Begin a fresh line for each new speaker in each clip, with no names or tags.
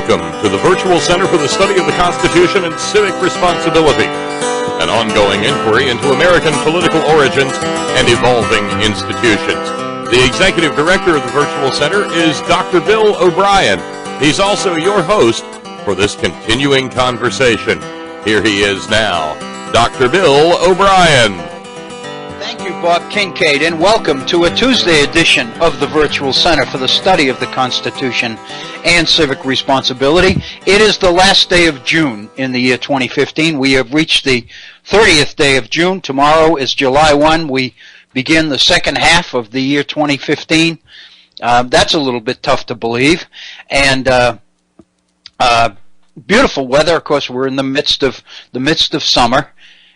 Welcome to the Virtual Center for the Study of the Constitution and Civic Responsibility, an ongoing inquiry into American political origins and evolving institutions. The Executive Director of the Virtual Center is Dr. Bill O'Brien. He's also your host for this continuing conversation. Here he is now, Dr. Bill O'Brien.
Thank you, Bob Kincaid, and welcome to a Tuesday edition of the Virtual Center for the Study of the Constitution and Civic Responsibility. It is the last day of June in the year 2015. We have reached the 30th day of June. Tomorrow is July 1. We begin the second half of the year 2015. That's a little bit tough to believe. And beautiful weather. Of course, we're in the midst of summer,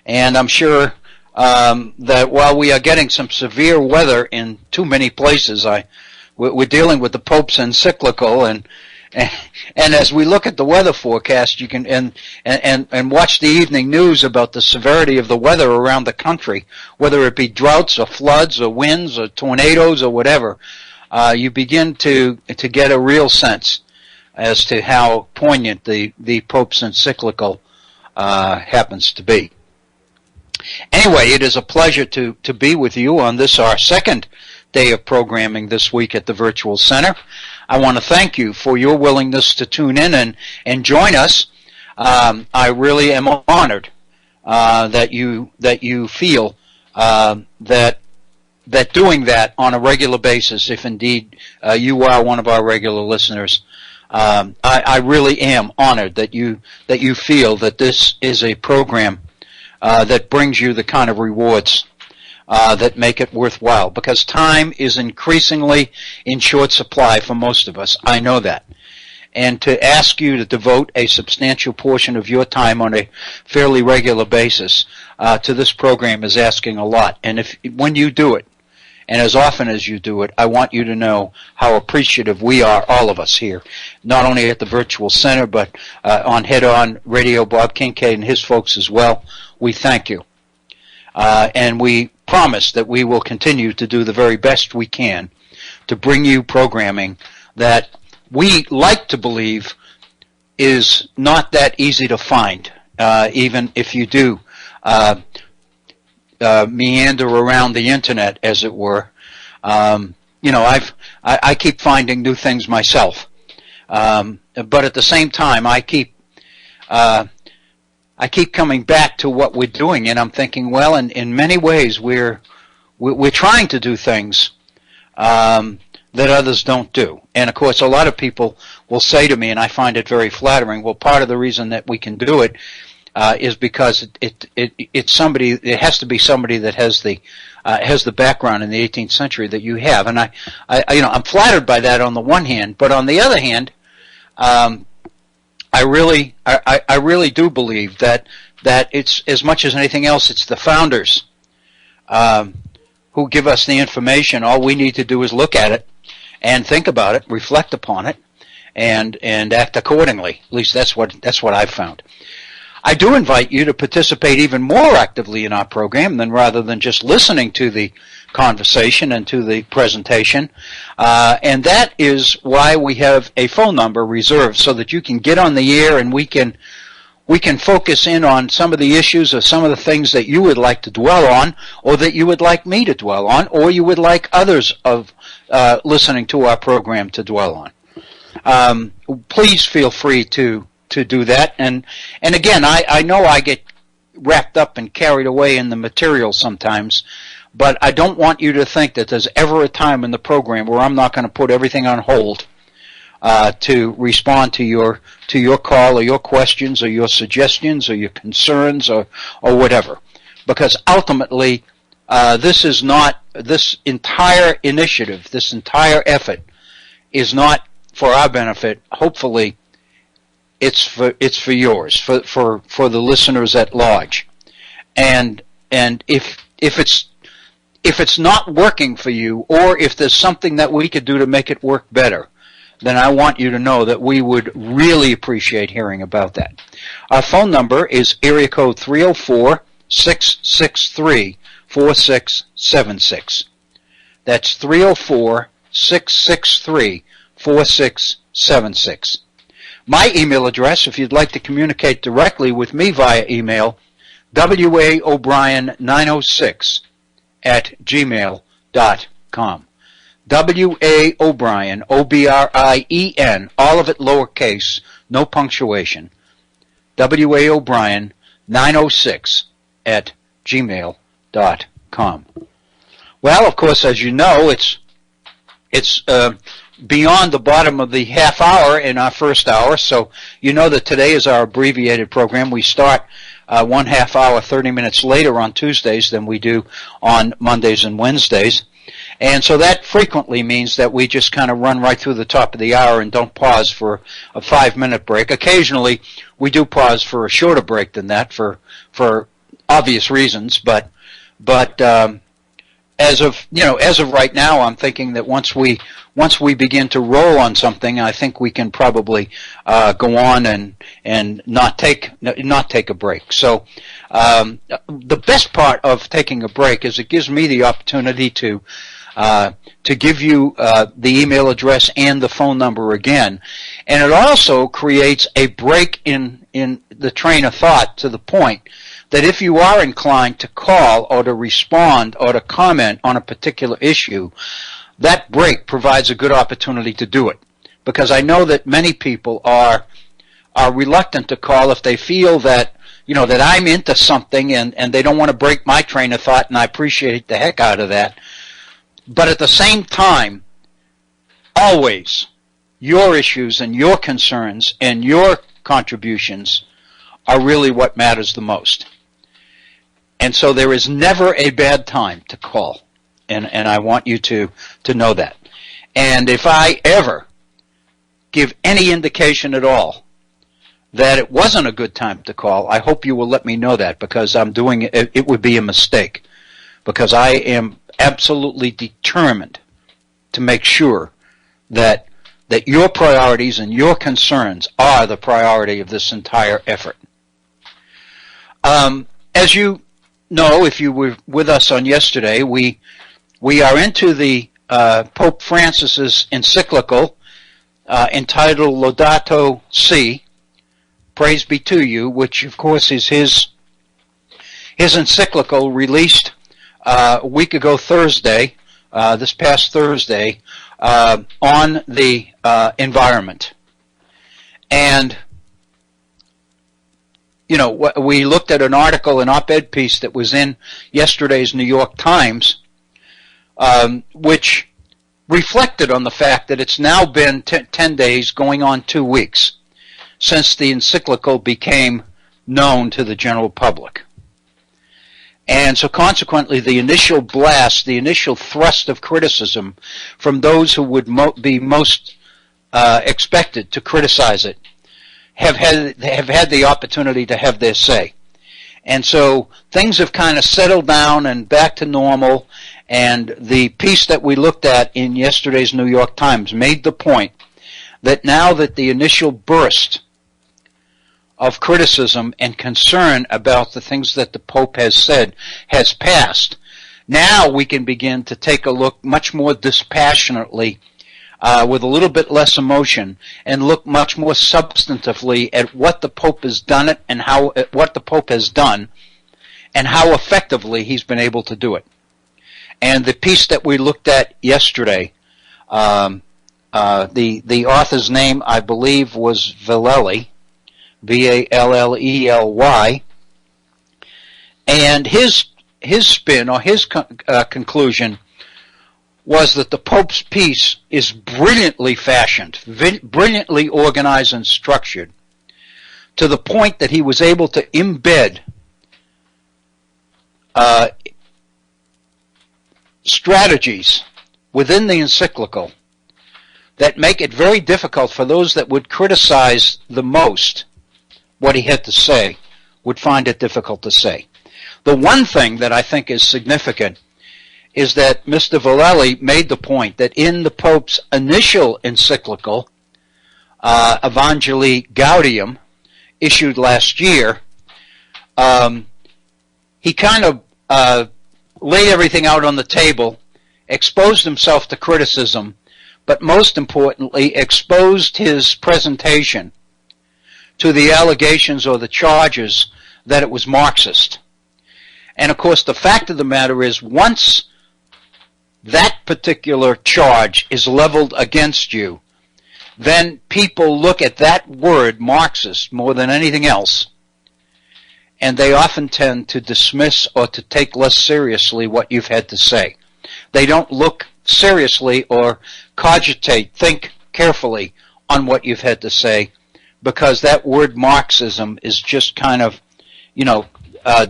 and I'm sure that while we are getting some severe weather in too many places, we're dealing with the Pope's encyclical, and as we look at the weather forecast, you can and watch the evening news about the severity of the weather around the country, whether it be droughts or floods or winds or tornadoes or whatever, you begin to get a real sense as to how poignant the Pope's encyclical happens to be. Anyway, it is a pleasure to be with you on this, our second day of programming this week at the Virtual Center. I want to thank you for your willingness to tune in and join us. I really am honored that you feel that doing that on a regular basis, if indeed you are one of our regular listeners, I really am honored that you feel that this is a program that brings you the kind of rewards that make it worthwhile, because time is increasingly in short supply for most of us. I know that. And to ask you to devote a substantial portion of your time on a fairly regular basis to this program is asking a lot. And when you do it, and as often as you do it, I want you to know how appreciative we are, all of us here, not only at the Virtual Center, but on Head On Radio, Bob Kincaid and his folks as well. We thank you. And we promise that we will continue to do the very best we can to bring you programming that we like to believe is not that easy to find, even if you do meander around the internet, as it were. I keep finding new things myself, but at the same time, I keep coming back to what we're doing, and I'm thinking, well, in many ways, we're trying to do things that others don't do. And of course, a lot of people will say to me, and I find it very flattering, well, part of the reason that we can do it is because it's somebody. It has to be somebody that has the background in the 18th century that you have, and I'm flattered by that on the one hand, but on the other hand, I really do believe that it's, as much as anything else, it's the founders who give us the information. All we need to do is look at it and think about it, reflect upon it, and act accordingly. At least that's what I've found. I do invite you to participate even more actively in our program rather than just listening to the conversation and to the presentation. And that is why we have a phone number reserved, so that you can get on the air and we can focus in on some of the issues or some of the things that you would like to dwell on, or that you would like me to dwell on, or you would like others of listening to our program to dwell on. Please feel free to do that. And again, I know I get wrapped up and carried away in the material sometimes, but I don't want you to think that there's ever a time in the program where I'm not going to put everything on hold to respond to your call or your questions or your suggestions or your concerns or whatever. Because ultimately, this entire initiative, this entire effort is not for our benefit. Hopefully, it's for yours, for the listeners at large. And if it's not working for you, or if there's something that we could do to make it work better, then I want you to know that we would really appreciate hearing about that. Our phone number is area code 304-663-4676. That's 304-663-4676. My email address, if you'd like to communicate directly with me via email, waobrien906 at gmail.com. waobrien, O-B-R-I-E-N, all of it lowercase, no punctuation. waobrien906 at gmail.com. Well, of course, as you know, it's beyond the bottom of the half hour in our first hour, so you know that today is our abbreviated program. We start 1 half hour, 30 minutes later on Tuesdays than we do on Mondays and Wednesdays. And so that frequently means that we just kind of run right through the top of the hour and don't pause for a 5-minute break. Occasionally, we do pause for a shorter break than that for obvious reasons, but as of right now, I'm thinking that once we begin to roll on something, I think we can probably go on and not take a break. So the best part of taking a break is it gives me the opportunity to give you the email address and the phone number again, and it also creates a break in the train of thought to the point that if you are inclined to call or to respond or to comment on a particular issue, that break provides a good opportunity to do it. Because I know that many people are reluctant to call if they feel that, that I'm into something and they don't want to break my train of thought, and I appreciate the heck out of that. But at the same time, always, your issues and your concerns and your contributions are really what matters the most. And so there is never a bad time to call, and I want you to know that. And if I ever give any indication at all that it wasn't a good time to call, I hope you will let me know that, because I'm doing it. It would be a mistake, because I am absolutely determined to make sure that your priorities and your concerns are the priority of this entire effort. As you know, if you were with us on yesterday, we are into the Pope Francis's encyclical entitled Laudato Si, Praise Be to You, which of course is his encyclical released a week ago Thursday, this past Thursday, on the environment. And we looked at an article, an op-ed piece that was in yesterday's New York Times, which reflected on the fact that it's now been 10 days, going on 2 weeks, since the encyclical became known to the general public. And so consequently, the initial blast, the initial thrust of criticism from those who would be most expected to criticize it have had the opportunity to have their say. And so things have kind of settled down and back to normal, and the piece that we looked at in yesterday's New York Times made the point that now that the initial burst of criticism and concern about the things that the Pope has said has passed, now we can begin to take a look much more dispassionately, with a little bit less emotion, and look much more substantively at what the Pope has done and how effectively he's been able to do it. And the piece that we looked at yesterday, the author's name, I believe, was Vallely, Vallely, and his spin, or his conclusion, was that the Pope's piece is brilliantly fashioned, brilliantly organized and structured, to the point that he was able to embed strategies within the encyclical that make it very difficult for those that would criticize the most what he had to say, would find it difficult to say. The one thing that I think is significant is that Mr. Vallely made the point that in the Pope's initial encyclical, Evangelii Gaudium, issued last year, he kind of laid everything out on the table, exposed himself to criticism, but most importantly, exposed his presentation to the allegations or the charges that it was Marxist. And of course, the fact of the matter is, once that particular charge is leveled against you, then people look at that word, Marxist, more than anything else, and they often tend to dismiss or to take less seriously what you've had to say. They don't look seriously or cogitate, think carefully on what you've had to say, because that word Marxism is just kind of,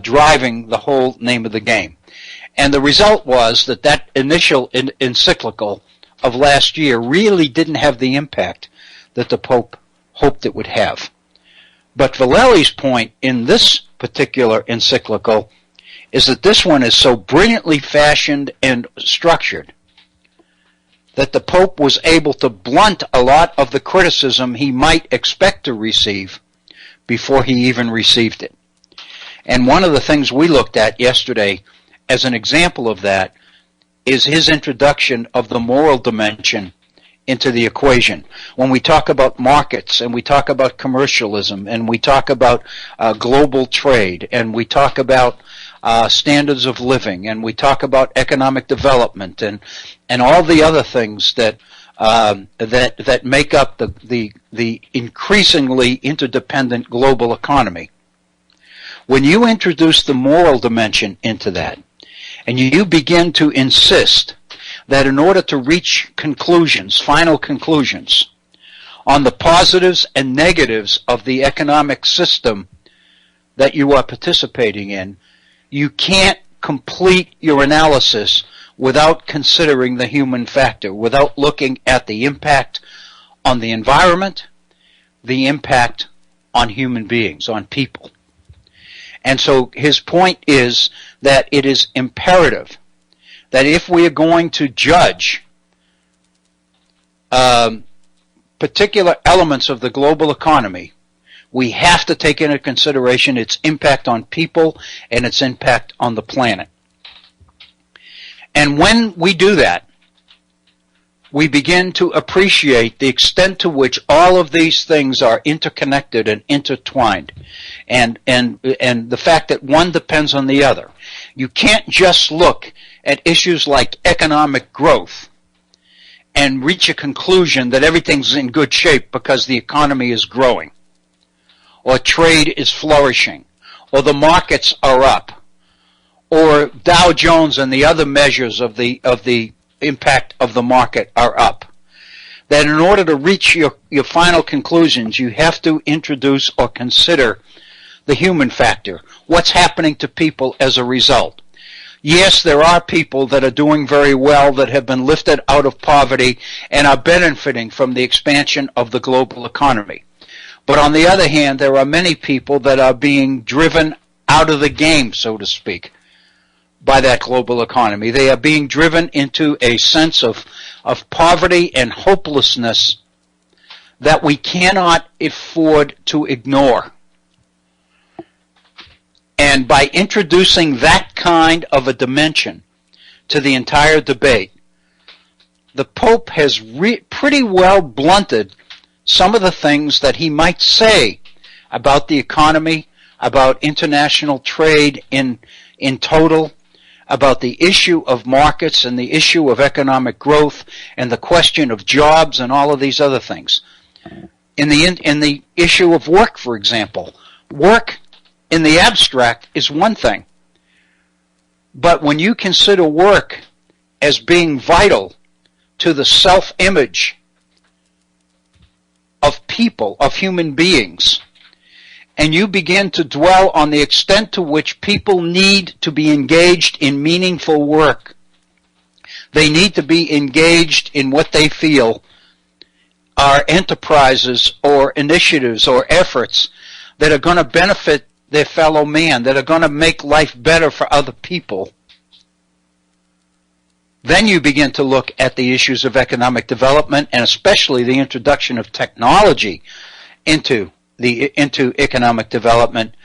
driving the whole name of the game. And the result was that initial encyclical of last year really didn't have the impact that the Pope hoped it would have. But Vallely's point in this particular encyclical is that this one is so brilliantly fashioned and structured that the Pope was able to blunt a lot of the criticism he might expect to receive before he even received it. And one of the things we looked at yesterday as an example of that is his introduction of the moral dimension into the equation. When we talk about markets, and we talk about commercialism, and we talk about global trade, and we talk about standards of living, and we talk about economic development, and all the other things that make up the increasingly interdependent global economy. When you introduce the moral dimension into that, and you begin to insist that in order to reach conclusions, final conclusions, on the positives and negatives of the economic system that you are participating in, you can't complete your analysis without considering the human factor, without looking at the impact on the environment, the impact on human beings, on people. And so his point is that it is imperative that if we are going to judge particular elements of the global economy, we have to take into consideration its impact on people and its impact on the planet. And when we do that, we begin to appreciate the extent to which all of these things are interconnected and intertwined, and the fact that one depends on the other. You can't just look at issues like economic growth and reach a conclusion that everything's in good shape because the economy is growing, or trade is flourishing, or the markets are up, or Dow Jones and the other measures of the impact of the market are up. That in order to reach your final conclusions, you have to introduce or consider the human factor. What's happening to people as a result? Yes, there are people that are doing very well, that have been lifted out of poverty and are benefiting from the expansion of the global economy. But on the other hand, there are many people that are being driven out of the game, so to speak, by that global economy. They are being driven into a sense of poverty and hopelessness that we cannot afford to ignore. And by introducing that kind of a dimension to the entire debate, the Pope has pretty well blunted some of the things that he might say about the economy, about international trade in total, about the issue of markets and the issue of economic growth and the question of jobs and all of these other things. In the issue of work, for example, work in the abstract is one thing. But when you consider work as being vital to the self-image of people, of human beings, and you begin to dwell on the extent to which people need to be engaged in meaningful work, they need to be engaged in what they feel are enterprises or initiatives or efforts that are going to benefit their fellow man, that are going to make life better for other people. Then you begin to look at the issues of economic development, and especially the introduction of technology into economic development,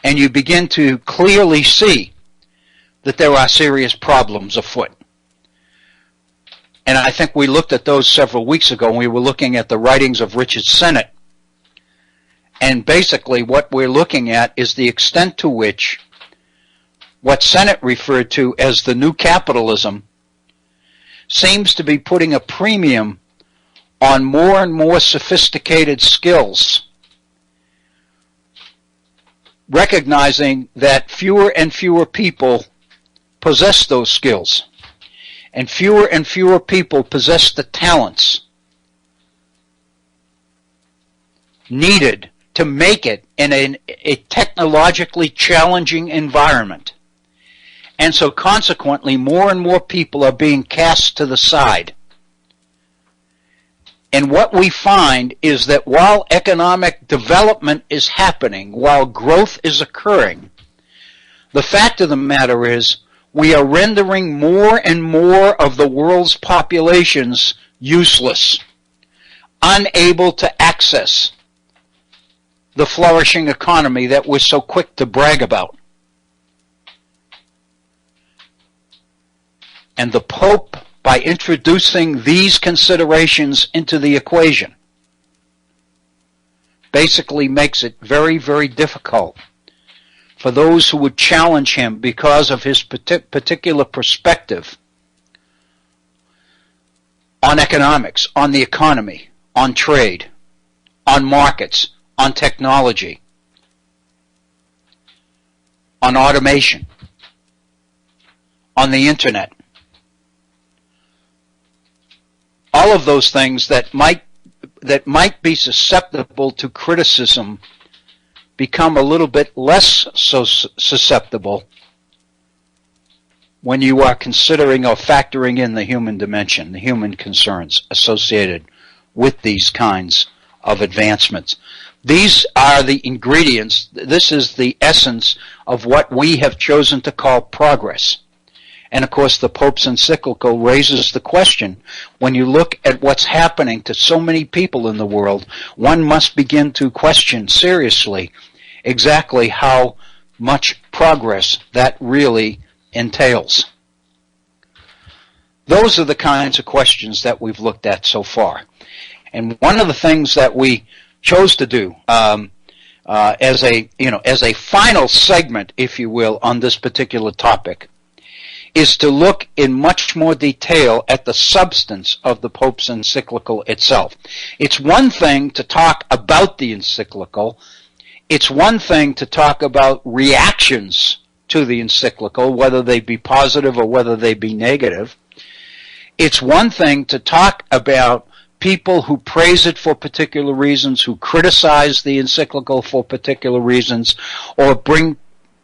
and you begin to clearly see that there are serious problems afoot. And I think we looked at those several weeks ago when we were looking at the writings of Richard Sennett And basically what we're looking at is the extent to which what Sennett referred to as the new capitalism seems to be putting a premium on more and more sophisticated skills, recognizing that fewer and fewer people possess those skills, and fewer people possess the talents needed to make it in a technologically challenging environment. And so consequently, more and more people are being cast to the side. And what we find is that while economic development is happening, while growth is occurring, the fact of the matter is we are rendering more and more of the world's populations useless, unable to access the flourishing economy that we're so quick to brag about. And the Pope, by introducing these considerations into the equation, basically makes it very, very difficult for those who would challenge him because of his particular perspective on economics, on the economy, on trade, on markets, on technology, on automation, on the internet. All of those things that might be susceptible to criticism become a little bit less so susceptible when you are considering or factoring in the human dimension, the human concerns associated with these kinds of advancements. These are the ingredients. This is the essence of what we have chosen to call progress. And of course, the Pope's encyclical raises the question, when you look at what's happening to so many people in the world, one must begin to question seriously exactly how much progress that really entails. Those are the kinds of questions that we've looked at so far. And one of the things that we chose to do as a final segment, if you will, on this particular topic, is to look in much more detail at the substance of the Pope's encyclical itself. It's one thing to talk about the encyclical. It's one thing to talk about reactions to the encyclical, whether they be positive or whether they be negative. It's one thing to talk about people who praise it for particular reasons, who criticize the encyclical for particular reasons, or bring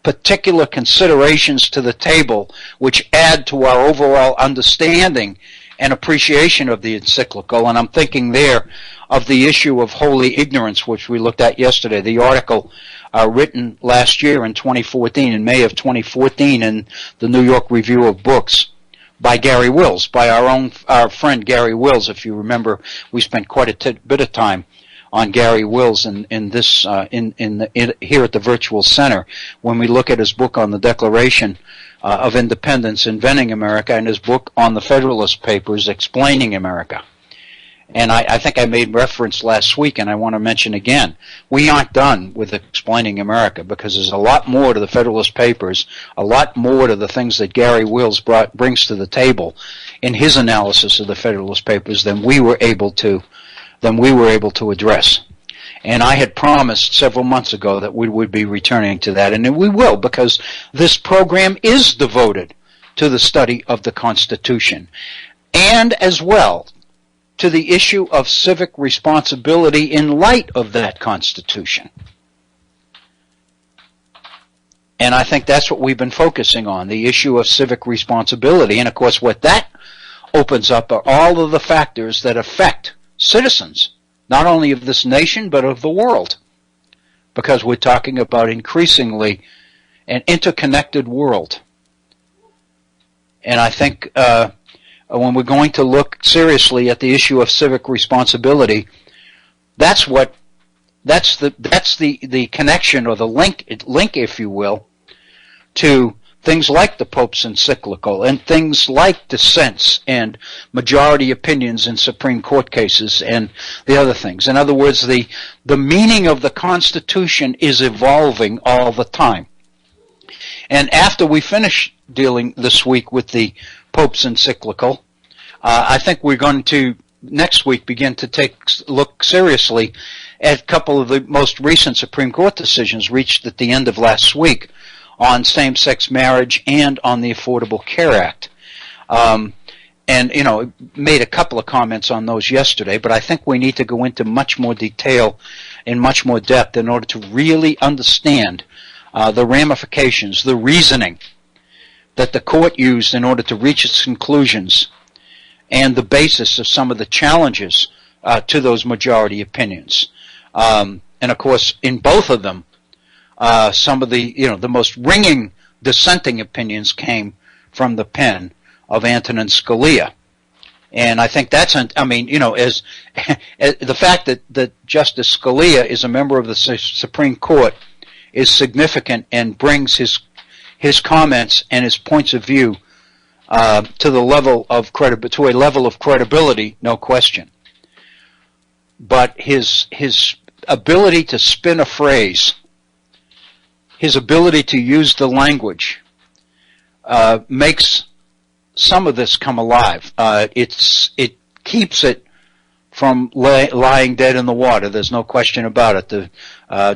particular considerations to the table which add to our overall understanding and appreciation of the encyclical. And I'm thinking there of the issue of holy ignorance, which we looked at yesterday, the article written last year in 2014, in May of 2014, in the New York Review of Books by Gary Wills, by our friend Gary Wills. If you remember, we spent quite a bit of time on Gary Wills here at the Virtual Center when we look at his book on the Declaration of Independence, Inventing America, and his book on the Federalist Papers, Explaining America. And I think I made reference last week, and I want to mention again, we aren't done with Explaining America, because there's a lot more to the Federalist Papers, a lot more to the things that Gary Wills brings to the table in his analysis of the Federalist Papers than we were able to address. And I had promised several months ago that we would be returning to that, and we will, because this program is devoted to the study of the Constitution, and as well to the issue of civic responsibility in light of that Constitution. And I think that's what we've been focusing on, the issue of civic responsibility. And of course, what that opens up are all of the factors that affect citizens, not only of this nation, but of the world. Because we're talking about increasingly an interconnected world. And I think when we're going to look seriously at the issue of civic responsibility, that's the connection, or the link, if you will, to things like the Pope's encyclical and things like dissents and majority opinions in Supreme Court cases and the other things. In other words, the meaning of the Constitution is evolving all the time. And after we finish dealing this week with the Pope's encyclical, I think we're going to next week begin to look seriously at a couple of the most recent Supreme Court decisions reached at the end of last week on same-sex marriage and on the Affordable Care Act. And, made a couple of comments on those yesterday, but I think we need to go into much more detail and much more depth in order to really understand the ramifications, the reasoning that the court used in order to reach its conclusions and the basis of some of the challenges to those majority opinions. And of course, in both of them, some of the most ringing dissenting opinions came from the pen of Antonin Scalia. And I think that's, as the fact that Justice Scalia is a member of the Supreme Court is significant and brings his comments and his points of view to a level of credibility, no question. But his ability to spin a phrase, his ability to use the language, makes some of this come alive. It keeps it from lying dead in the water. There's no question about it.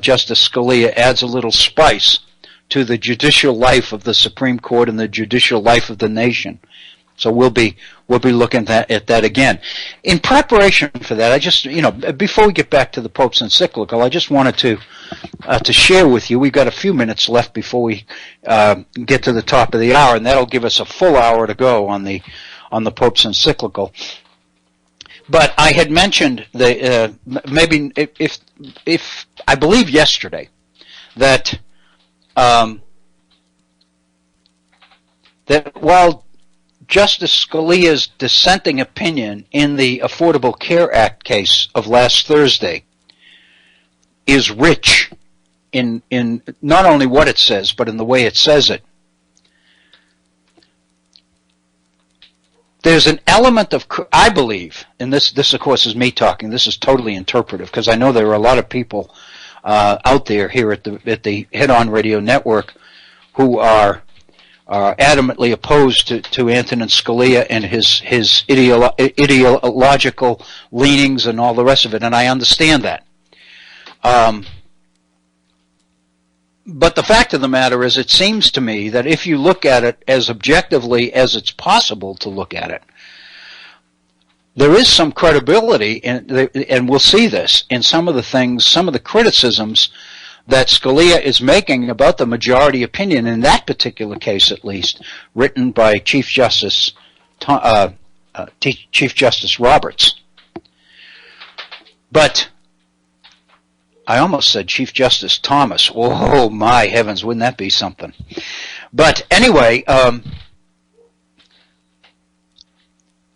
Justice Scalia adds a little spice to the judicial life of the Supreme Court and the judicial life of the nation. So we'll be looking at that again. In preparation for that, I just, before we get back to the Pope's encyclical, I just wanted to share with you. We've got a few minutes left before we get to the top of the hour, and that'll give us a full hour to go on the Pope's encyclical. But I had mentioned maybe if I believe yesterday that while Justice Scalia's dissenting opinion in the Affordable Care Act case of last Thursday is rich in not only what it says, but in the way it says it, there's an element of, I believe, and this of course is me talking, this is totally interpretive, because I know there are a lot of people out there here at the Head On Radio Network who are adamantly opposed to Antonin Scalia and his ideological leanings and all the rest of it, and I understand that. But the fact of the matter is, it seems to me that if you look at it as objectively as it's possible to look at it, there is some credibility, and we'll see this in some of the criticisms that Scalia is making about the majority opinion, in that particular case at least, written by Chief Justice Roberts. But I almost said Chief Justice Thomas. Oh my heavens, wouldn't that be something? But anyway,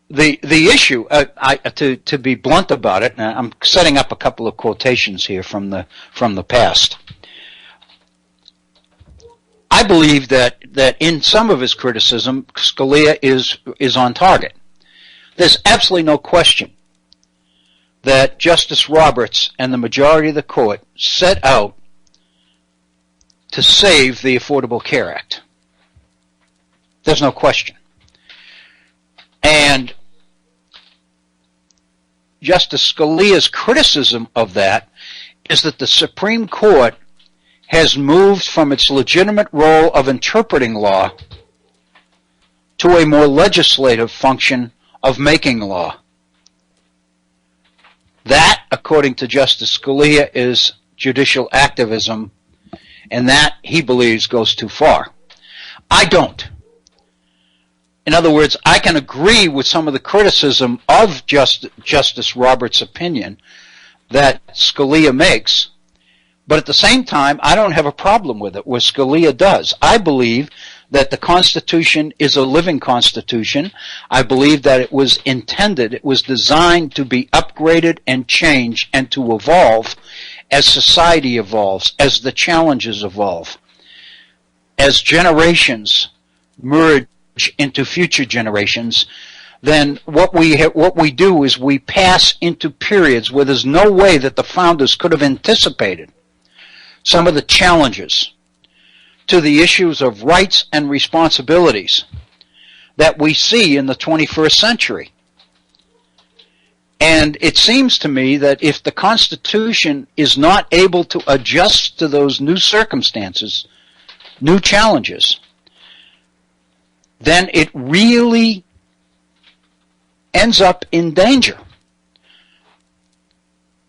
the issue, to be blunt about it, and I'm setting up a couple of quotations here from the past. I believe that in some of his criticism, Scalia is on target. There's absolutely no question that Justice Roberts and the majority of the court set out to save the Affordable Care Act. There's no question. And Justice Scalia's criticism of that is that the Supreme Court has moved from its legitimate role of interpreting law to a more legislative function of making law. That, according to Justice Scalia, is judicial activism, and that, he believes, goes too far. I don't. In other words, I can agree with some of the criticism of Justice Roberts' opinion that Scalia makes, but at the same time, I don't have a problem with it, where Scalia does. I believe that the Constitution is a living Constitution. I believe that it was intended, it was designed to be upgraded and changed and to evolve as society evolves, as the challenges evolve. as generations merge into future generations, then what we do is we pass into periods where there's no way that the founders could have anticipated some of the challenges to the issues of rights and responsibilities that we see in the 21st century. And it seems to me that if the Constitution is not able to adjust to those new circumstances, new challenges, then it really ends up in danger.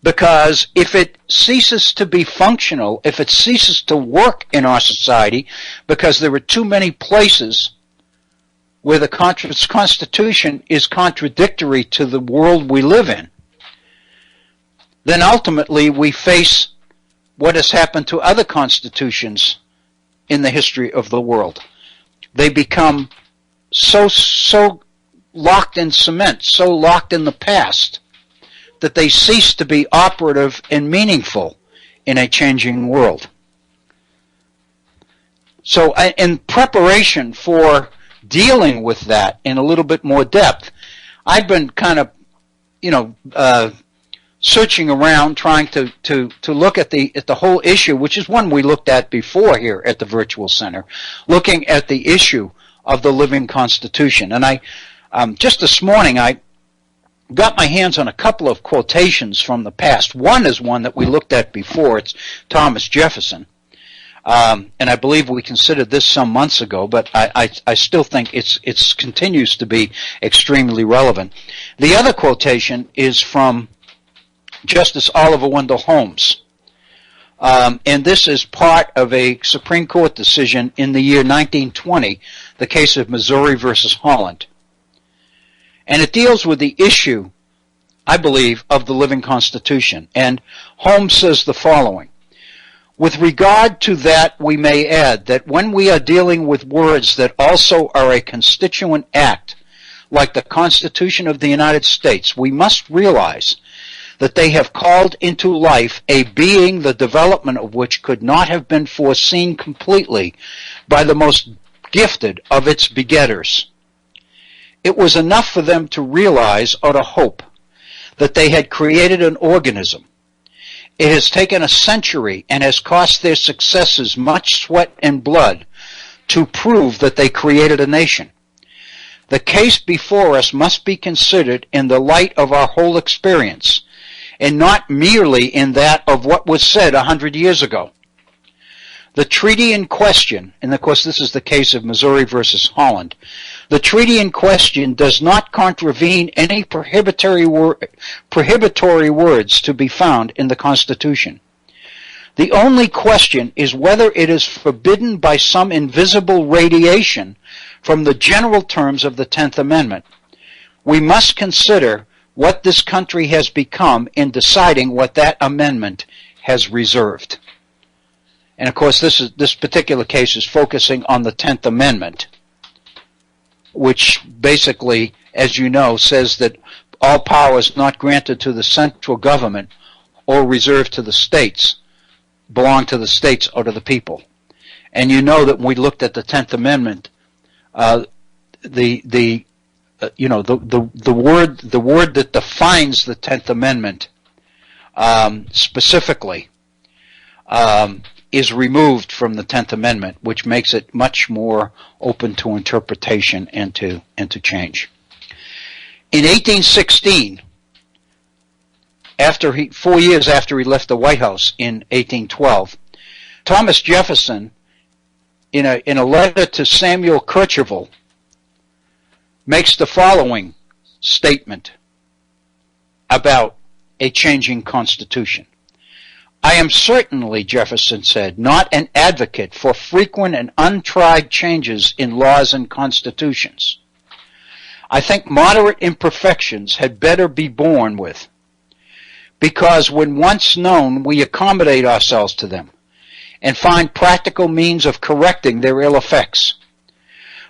Because if it ceases to be functional, if it ceases to work in our society, because there are too many places where the Constitution is contradictory to the world we live in, then ultimately we face what has happened to other constitutions in the history of the world. They become so locked in cement, so locked in the past, that they cease to be operative and meaningful in a changing world. So in preparation for dealing with that in a little bit more depth, I've been kind of, searching around, trying to look at the whole issue, which is one we looked at before here at the Virtual Center, looking at the issue of the living Constitution. And I just this morning I got my hands on a couple of quotations from the past. One is one that we looked at before. It's Thomas Jefferson. And I believe we considered this some months ago, but I still think it continues to be extremely relevant. The other quotation is from Justice Oliver Wendell Holmes. And this is part of a Supreme Court decision in the year 1920, the case of Missouri versus Holland. And it deals with the issue, I believe, of the living Constitution. And Holmes says the following: with regard to that, we may add that when we are dealing with words that also are a constituent act, like the Constitution of the United States, we must realize that they have called into life a being the development of which could not have been foreseen completely by the most gifted of its begetters. It was enough for them to realize or to hope that they had created an organism. It has taken a century and has cost their successors much sweat and blood to prove that they created a nation. The case before us must be considered in the light of our whole experience, and not merely in that of what was said 100 years ago. The treaty in question, and of course this is the case of Missouri versus Holland, the treaty in question does not contravene any prohibitory words to be found in the Constitution. The only question is whether it is forbidden by some invisible radiation from the general terms of the 10th Amendment. We must consider what this country has become in deciding what that amendment has reserved. And of course, this particular case is focusing on the 10th Amendment, which basically, as you know, says that all powers not granted to the central government or reserved to the states belong to the states or to the people. And you know that when we looked at the 10th Amendment, the word that defines the 10th Amendment specifically is removed from the 10th Amendment, which makes it much more open to interpretation and to change. In 1816, 4 years after he left the White House in 1812, Thomas Jefferson, in a letter to Samuel Kercheval, makes the following statement about a changing Constitution. I am certainly, Jefferson said, not an advocate for frequent and untried changes in laws and constitutions. I think moderate imperfections had better be borne with, because when once known, we accommodate ourselves to them and find practical means of correcting their ill effects.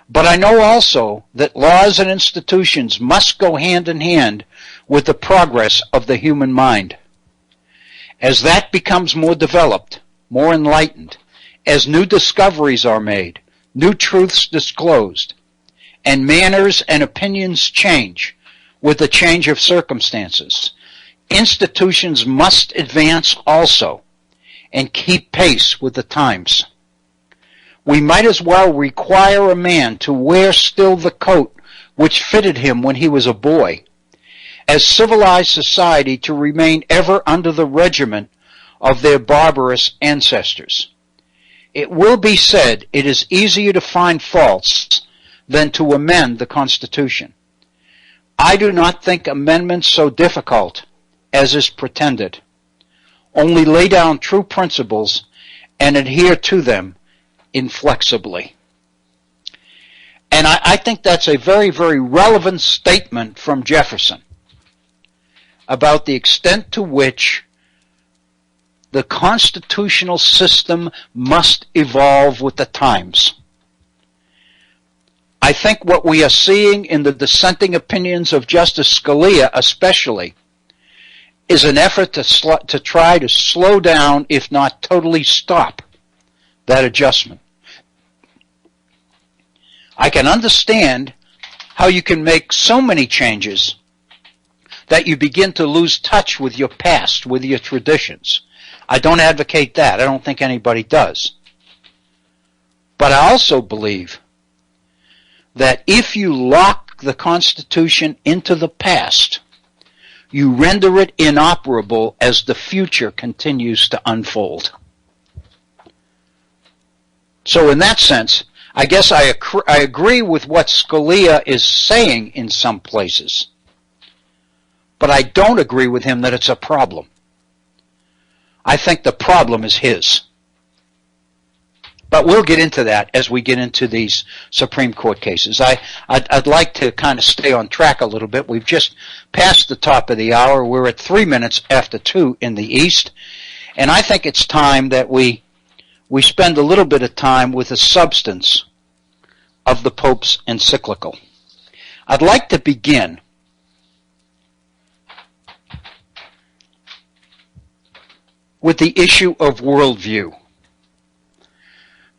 But I know also that laws and institutions must go hand in hand with the progress of the human mind. As that becomes more developed, more enlightened, as new discoveries are made, new truths disclosed, and manners and opinions change with the change of circumstances, institutions must advance also and keep pace with the times. We might as well require a man to wear still the coat which fitted him when he was a boy, as civilized society to remain ever under the regimen of their barbarous ancestors. It will be said it is easier to find faults than to amend the Constitution. I do not think amendments so difficult as is pretended. Only lay down true principles and adhere to them inflexibly. And I think that's a very, very relevant statement from Jefferson about the extent to which the constitutional system must evolve with the times. I think what we are seeing in the dissenting opinions of Justice Scalia especially is an effort to try to slow down, if not totally stop, that adjustment. I can understand how you can make so many changes that you begin to lose touch with your past, with your traditions. I don't advocate that. I don't think anybody does. But I also believe that if you lock the Constitution into the past, you render it inoperable as the future continues to unfold. So in that sense, I guess I agree with what Scalia is saying in some places, but I don't agree with him that it's a problem. I think the problem is his. But we'll get into that as we get into these Supreme Court cases. I'd like to kind of stay on track a little bit. We've just passed the top of the hour. We're at 3 minutes after 2 in the East. And I think it's time that we spend a little bit of time with the substance of the Pope's encyclical. I'd like to begin with the issue of worldview.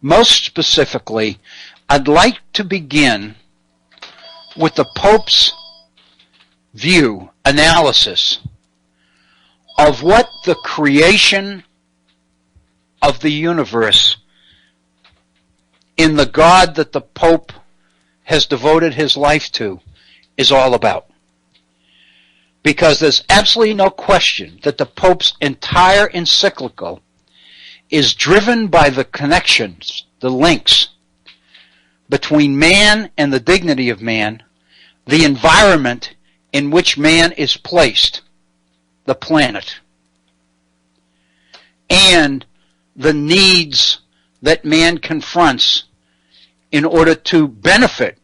Most specifically, I'd like to begin with the Pope's view, analysis of what the creation of the universe in the God that the Pope has devoted his life to is all about. Because there's absolutely no question that the Pope's entire encyclical is driven by the connections, the links between man and the dignity of man, the environment in which man is placed, the planet, and the needs that man confronts in order to benefit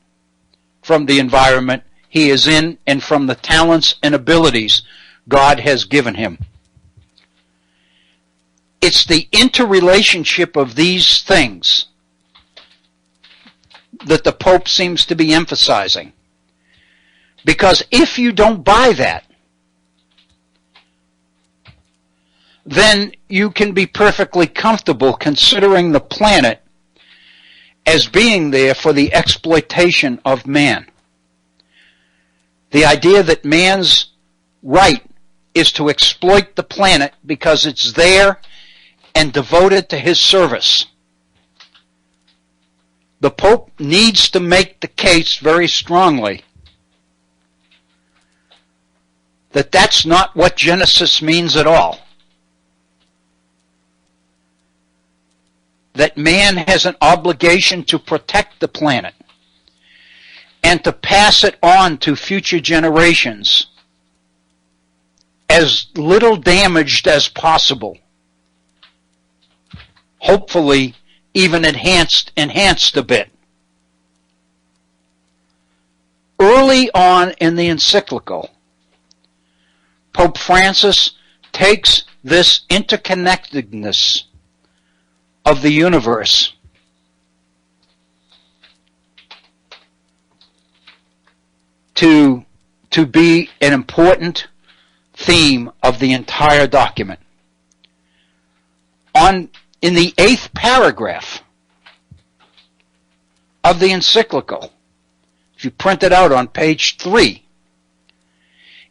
from the environment he is in and from the talents and abilities God has given him. It's the interrelationship of these things that the Pope seems to be emphasizing. Because if you don't buy that, then you can be perfectly comfortable considering the planet as being there for the exploitation of man. The idea that man's right is to exploit the planet because it's there and devoted to his service. The Pope needs to make the case very strongly that that's not what Genesis means at all. That man has an obligation to protect the planet and to pass it on to future generations as little damaged as possible. Hopefully even enhanced a bit. Early on in the encyclical, Pope Francis takes this interconnectedness of the universe to be an important theme of the entire document. in the 8th paragraph of the encyclical, if you print it out on page 3,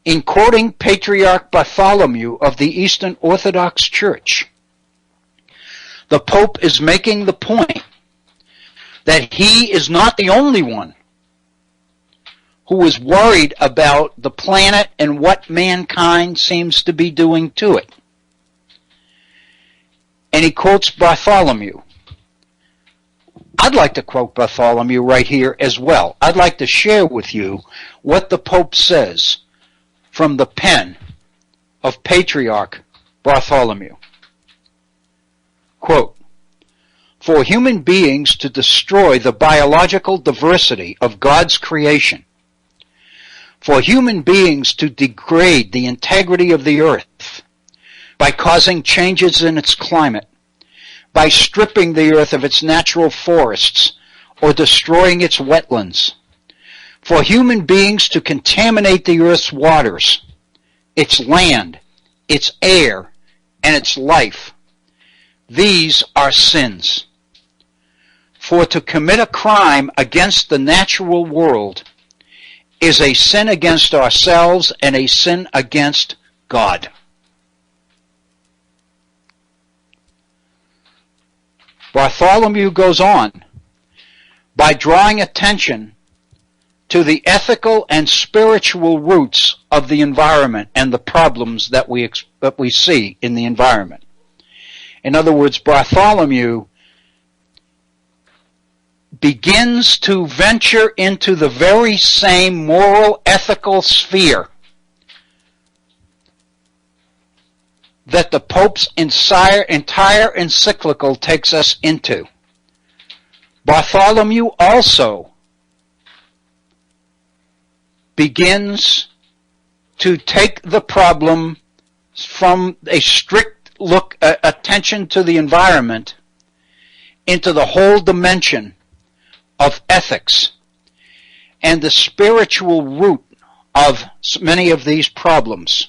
in quoting Patriarch Bartholomew of the Eastern Orthodox Church, the Pope is making the point that he is not the only one who is worried about the planet and what mankind seems to be doing to it. And he quotes Bartholomew. I'd like to quote Bartholomew right here as well. I'd like to share with you what the Pope says from the pen of Patriarch Bartholomew. Quote, "For human beings to destroy the biological diversity of God's creation, for human beings to degrade the integrity of the earth by causing changes in its climate, by stripping the earth of its natural forests or destroying its wetlands, for human beings to contaminate the earth's waters, its land, its air, and its life, these are sins. For to commit a crime against the natural world is a sin against ourselves and a sin against God." Bartholomew goes on by drawing attention to the ethical and spiritual roots of the environment and the problems that we see in the environment. In other words, Bartholomew begins to venture into the very same moral, ethical sphere that the Pope's entire encyclical takes us into. Bartholomew also begins to take the problem from a strict attention to the environment into the whole dimension of ethics and the spiritual root of many of these problems,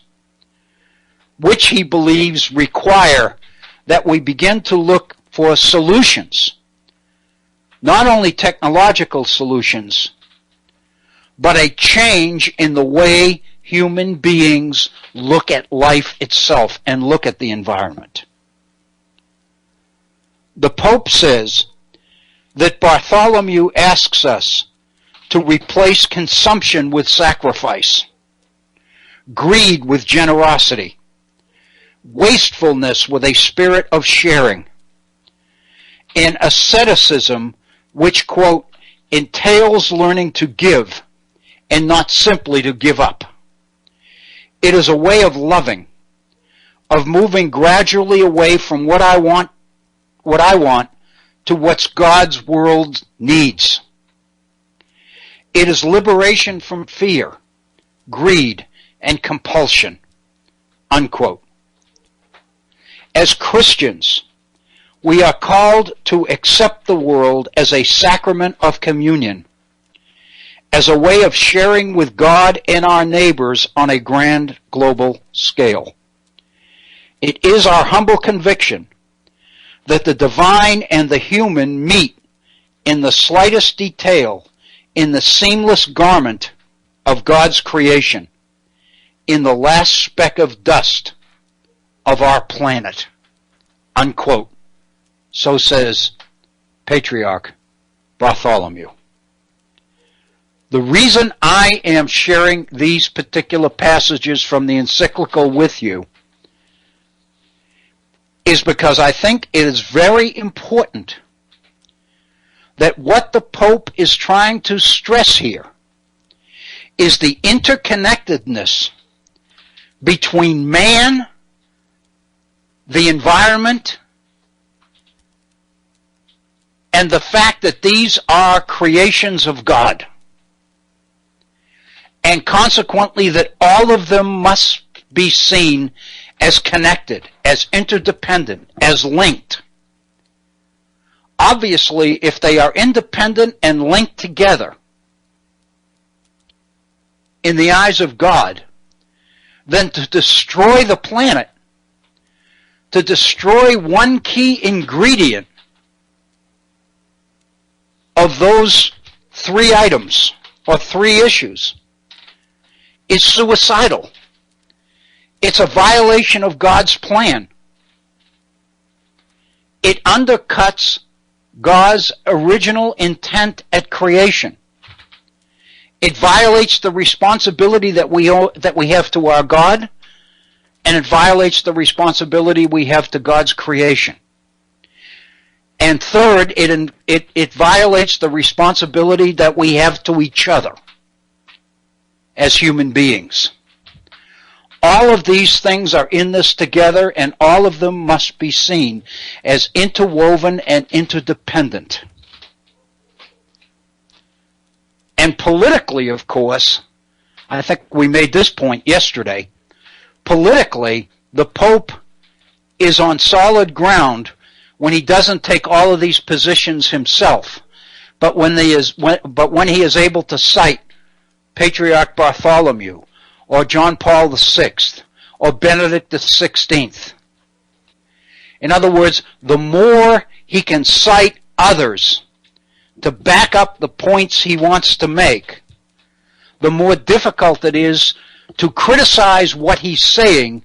which he believes require that we begin to look for solutions, not only technological solutions, but a change in the way human beings look at life itself and look at the environment. The Pope says that Bartholomew asks us to replace consumption with sacrifice, greed with generosity, wastefulness with a spirit of sharing, and asceticism which, quote, entails learning to give and not simply to give up. It is a way of loving, of moving gradually away from what I want to what God's world needs. It is liberation from fear, greed, and compulsion, unquote. As Christians, we are called to accept the world as a sacrament of communion, as a way of sharing with God and our neighbors on a grand global scale. It is our humble conviction that the divine and the human meet in the slightest detail in the seamless garment of God's creation, in the last speck of dust of our planet, unquote. So says Patriarch Bartholomew. The reason I am sharing these particular passages from the encyclical with you is because I think it is very important that what the Pope is trying to stress here is the interconnectedness between man, the environment, and the fact that these are creations of God. And consequently that all of them must be seen as connected, as interdependent, as linked. Obviously, if they are independent and linked together in the eyes of God, then to destroy the planet to destroy one key ingredient of those three items or three issues is suicidal. It's a violation of God's plan. It undercuts God's original intent at creation. It violates the responsibility that we have to our God, and it violates the responsibility we have to God's creation. And third, it violates the responsibility that we have to each other as human beings. All of these things are in this together, and all of them must be seen as interwoven and interdependent. And politically, of course, I think we made this point yesterday, politically, the Pope is on solid ground when he doesn't take all of these positions himself, but when he is able to cite Patriarch Bartholomew, or John Paul VI, or Benedict XVI. In other words, the more he can cite others to back up the points he wants to make, the more difficult it is to criticize what he's saying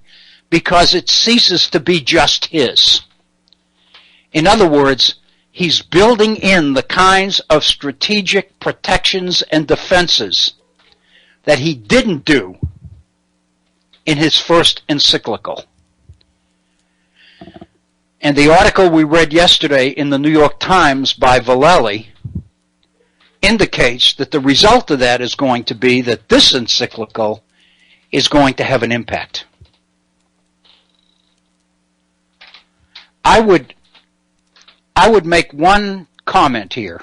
because it ceases to be just his. In other words, he's building in the kinds of strategic protections and defenses that he didn't do in his first encyclical. And the article we read yesterday in the New York Times by Vallely indicates that the result of that is going to be that this encyclical is going to have an impact. I would make one comment here,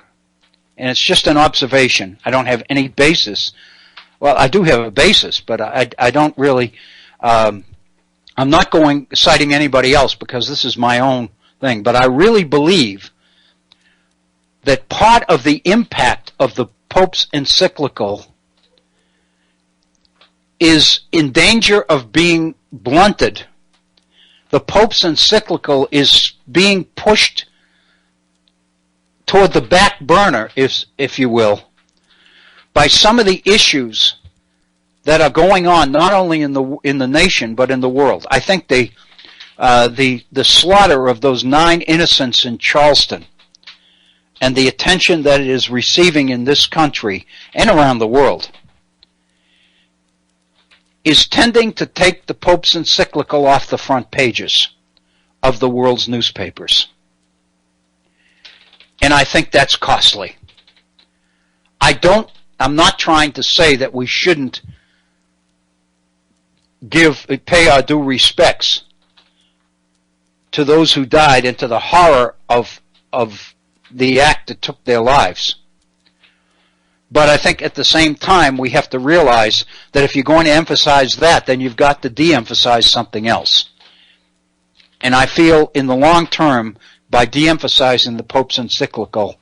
and it's just an observation. I don't have any basis. Well, I do have a basis, but I don't really, I'm not citing anybody else because this is my own thing, but I really believe that part of the impact of the Pope's encyclical is in danger of being blunted. The Pope's encyclical is being pushed toward the back burner, if you will, by some of the issues that are going on, not only in the nation but in the world. I think the slaughter of those 9 innocents in Charleston and the attention that it is receiving in this country and around the world is tending to take the Pope's encyclical off the front pages of the world's newspapers. And I think that's costly. I'm not trying to say that we shouldn't pay our due respects to those who died and to the horror of the act that took their lives. But I think at the same time we have to realize that if you're going to emphasize that, then you've got to de-emphasize something else. And I feel in the long term, by de-emphasizing the Pope's encyclical,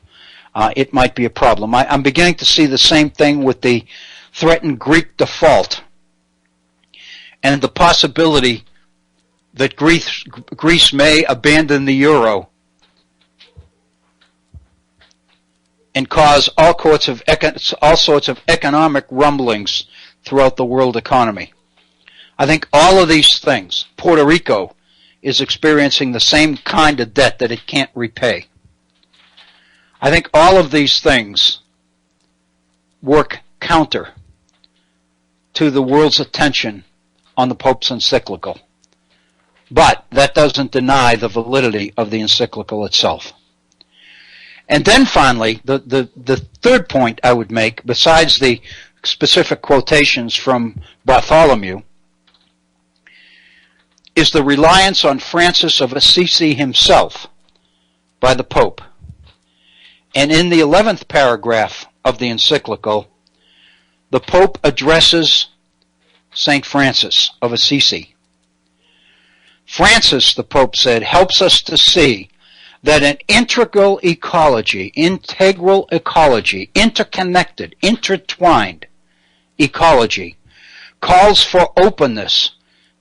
it might be a problem. I'm beginning to see the same thing with the threatened Greek default and the possibility that Greece may abandon the euro and cause all sorts of economic rumblings throughout the world economy. I think all of these things, Puerto Rico is experiencing the same kind of debt that it can't repay. I think all of these things work counter to the world's attention on the Pope's encyclical. But that doesn't deny the validity of the encyclical itself. And then finally, the third point I would make, besides the specific quotations from Bartholomew, is the reliance on Francis of Assisi himself by the Pope. And in the 11th paragraph of the encyclical, the Pope addresses St. Francis of Assisi. Francis, the Pope said, helps us to see that an integral ecology, interconnected, intertwined ecology, calls for openness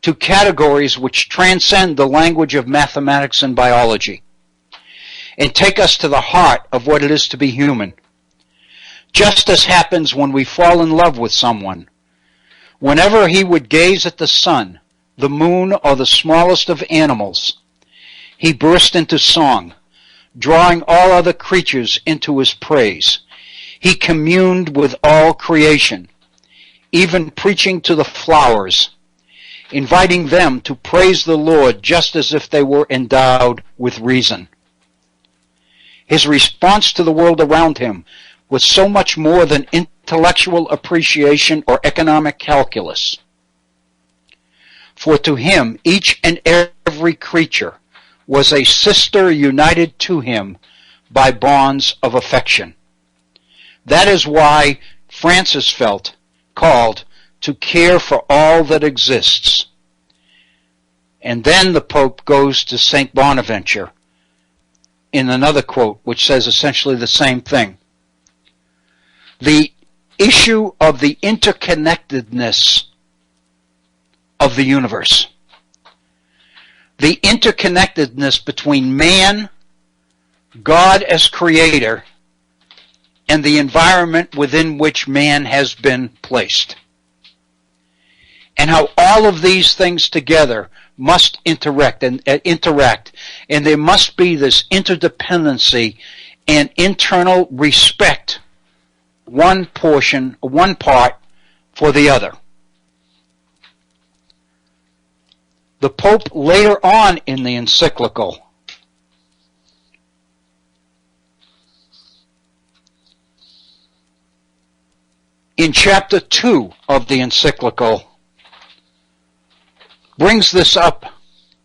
to categories which transcend the language of mathematics and biology, and take us to the heart of what it is to be human. Just as happens when we fall in love with someone. Whenever he would gaze at the sun, the moon, or the smallest of animals, he burst into song, drawing all other creatures into his praise. He communed with all creation, even preaching to the flowers, inviting them to praise the Lord just as if they were endowed with reason. His response to the world around him was so much more than intellectual appreciation or economic calculus. For to him, each and every creature was a sister united to him by bonds of affection. That is why Francis felt called to care for all that exists. And then the Pope goes to St. Bonaventure in another quote, which says essentially the same thing. The issue of the interconnectedness of the universe. The interconnectedness between man, God as creator, and the environment within which man has been placed. And how all of these things together must interact, and there must be this interdependency and internal respect, one part for the other. The Pope later on in the encyclical in chapter 2 of the encyclical brings this up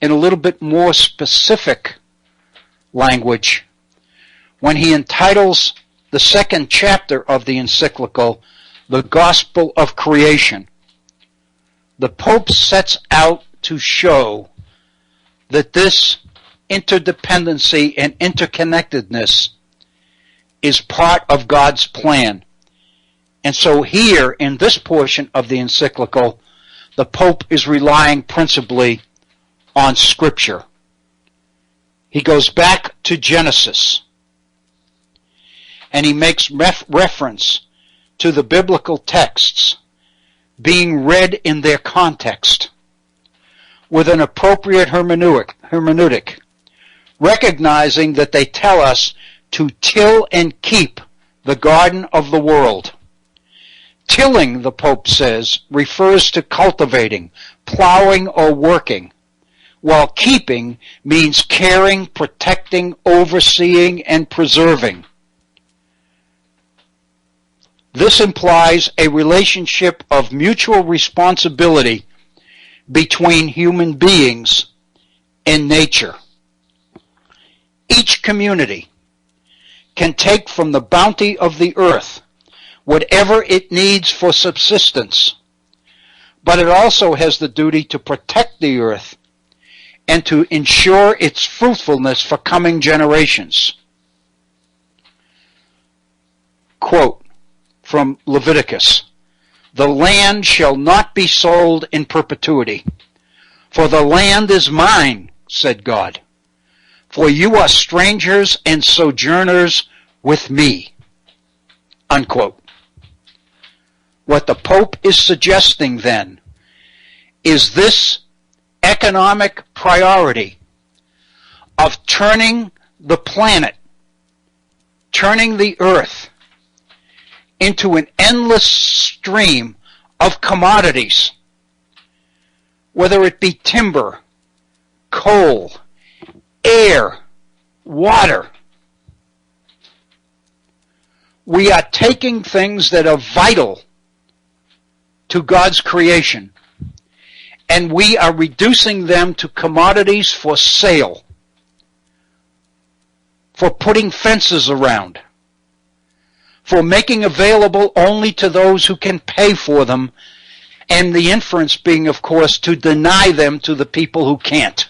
in a little bit more specific language when he entitles the second chapter of the encyclical, The Gospel of Creation. The Pope sets out to show that this interdependency and interconnectedness is part of God's plan. And so here, in this portion of the encyclical, the Pope is relying principally on Scripture. He goes back to Genesis, and he makes reference to the biblical texts being read in their context with an appropriate hermeneutic, recognizing that they tell us to till and keep the garden of the world. Tilling, the Pope says, refers to cultivating, plowing, or working, while keeping means caring, protecting, overseeing, and preserving. This implies a relationship of mutual responsibility between human beings and nature. Each community can take from the bounty of the earth whatever it needs for subsistence, but it also has the duty to protect the earth and to ensure its fruitfulness for coming generations. Quote from Leviticus, "The land shall not be sold in perpetuity, for the land is mine, said God, for you are strangers and sojourners with me." Unquote. What the Pope is suggesting then is this economic priority of turning the planet, turning the earth into an endless stream of commodities, whether it be timber, coal, air, water. We are taking things that are vital to God's creation, and we are reducing them to commodities for sale, for putting fences around, for making available only to those who can pay for them, and the inference being, of course, to deny them to the people who can't.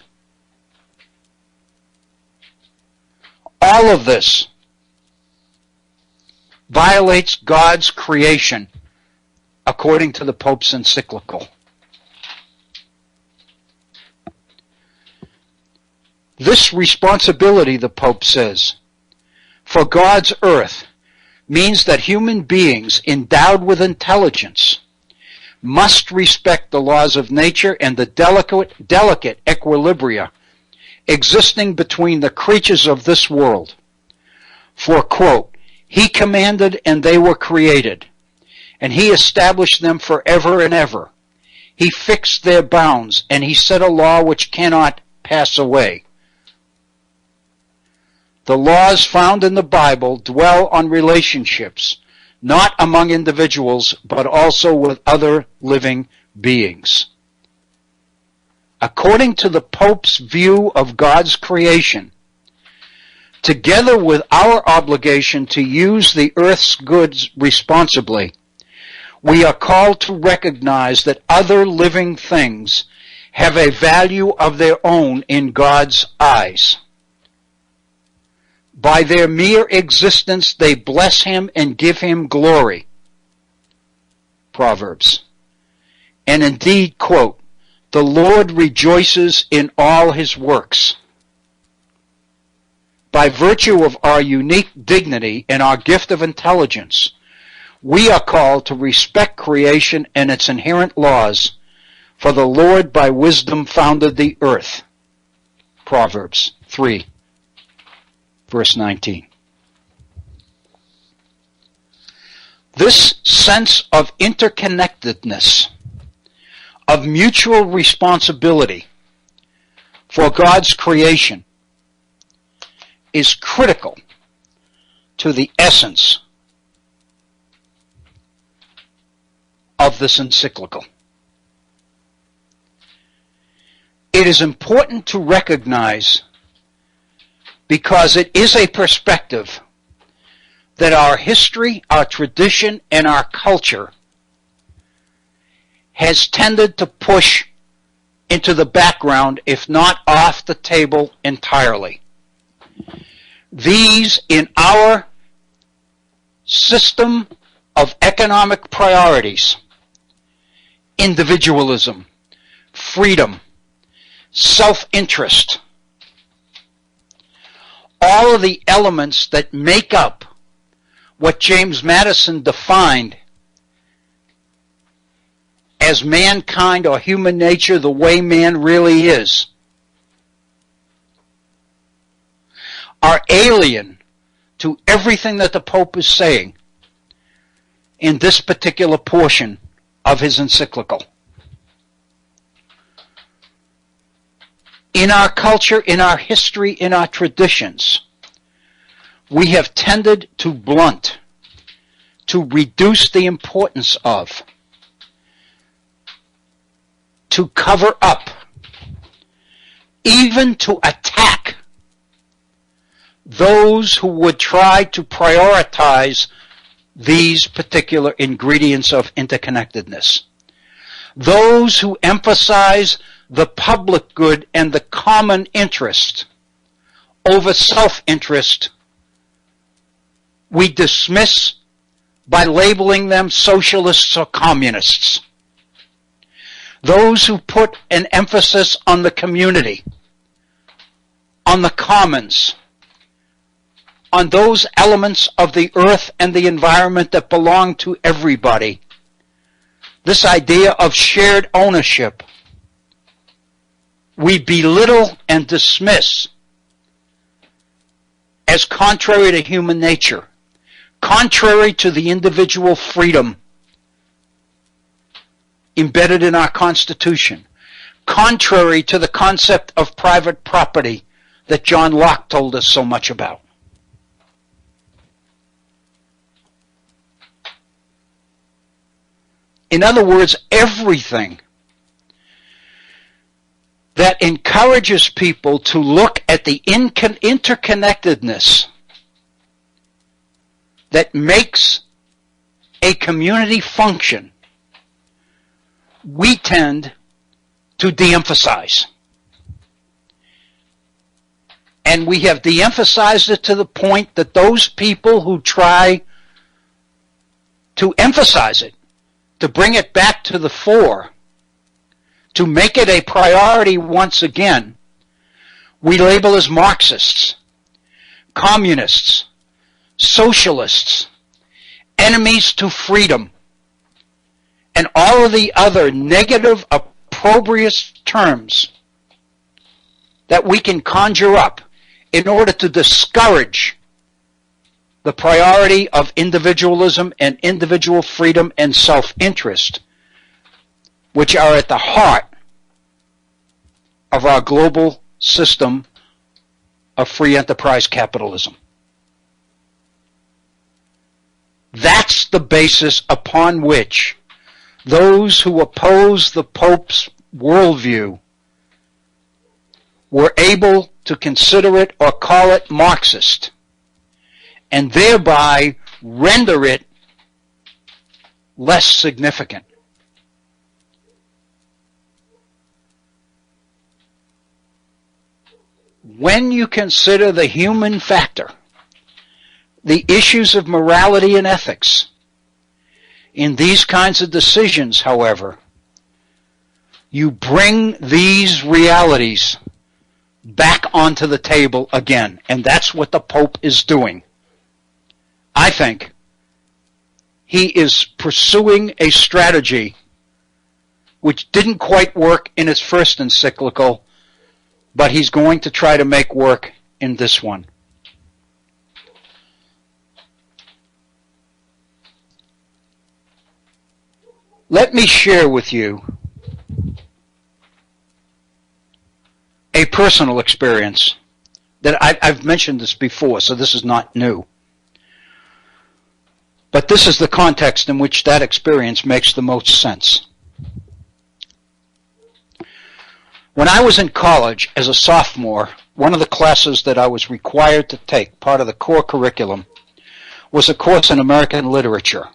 All of this violates God's creation, according to the Pope's encyclical. This responsibility, the Pope says, for God's earth means that human beings endowed with intelligence must respect the laws of nature and the delicate equilibria existing between the creatures of this world. For, quote, He commanded and they were created, and He established them forever and ever. He fixed their bounds, and He set a law which cannot pass away. The laws found in the Bible dwell on relationships, not among individuals, but also with other living beings. According to the Pope's view of God's creation, together with our obligation to use the earth's goods responsibly, we are called to recognize that other living things have a value of their own in God's eyes. By their mere existence, they bless Him and give Him glory. Proverbs. And indeed, quote, the Lord rejoices in all His works. By virtue of our unique dignity and our gift of intelligence, we are called to respect creation and its inherent laws, for the Lord by wisdom founded the earth. Proverbs 3. Verse 19. This sense of interconnectedness, of mutual responsibility for God's creation, is critical to the essence of this encyclical. It is important to recognize, because it is a perspective, that our history, our tradition, and our culture has tended to push into the background, if not off the table entirely. These, in our system of economic priorities, individualism, freedom, self-interest, all of the elements that make up what James Madison defined as mankind or human nature, the way man really is, are alien to everything that the Pope is saying in this particular portion of his encyclical. In our culture, in our history, in our traditions, we have tended to blunt, to reduce the importance of, to cover up, even to attack those who would try to prioritize these particular ingredients of interconnectedness. Those who emphasize the public good and the common interest over self-interest, we dismiss by labeling them socialists or communists. Those who put an emphasis on the community, on the commons, on those elements of the earth and the environment that belong to everybody, this idea of shared ownership, we belittle and dismiss as contrary to human nature, contrary to the individual freedom embedded in our Constitution, contrary to the concept of private property that John Locke told us so much about. In other words, everything that encourages people to look at the interconnectedness that makes a community function, we tend to de-emphasize. And we have de-emphasized it to the point that those people who try to emphasize it, to bring it back to the fore, to make it a priority once again, we label as Marxists, communists, socialists, enemies to freedom, and all of the other negative, opprobrious terms that we can conjure up in order to discourage the priority of individualism and individual freedom and self-interest, which are at the heart of our global system of free enterprise capitalism. That's the basis upon which those who oppose the Pope's worldview were able to consider it or call it Marxist, and thereby render it less significant. When you consider the human factor, the issues of morality and ethics, in these kinds of decisions, however, you bring these realities back onto the table again, and that's what the Pope is doing. I think he is pursuing a strategy which didn't quite work in his first encyclical, but he's going to try to make work in this one. Let me share with you a personal experience that I've mentioned this before, so this is not new. But this is the context in which that experience makes the most sense. When I was in college as a sophomore, one of the classes that I was required to take, part of the core curriculum, was a course in American literature.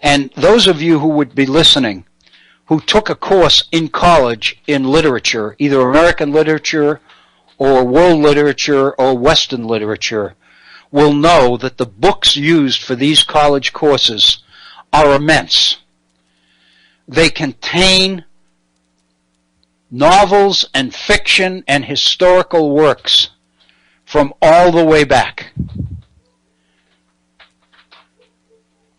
And those of you who would be listening who took a course in college in literature, either American literature or world literature or Western literature, will know that the books used for these college courses are immense. They contain novels and fiction and historical works from all the way back.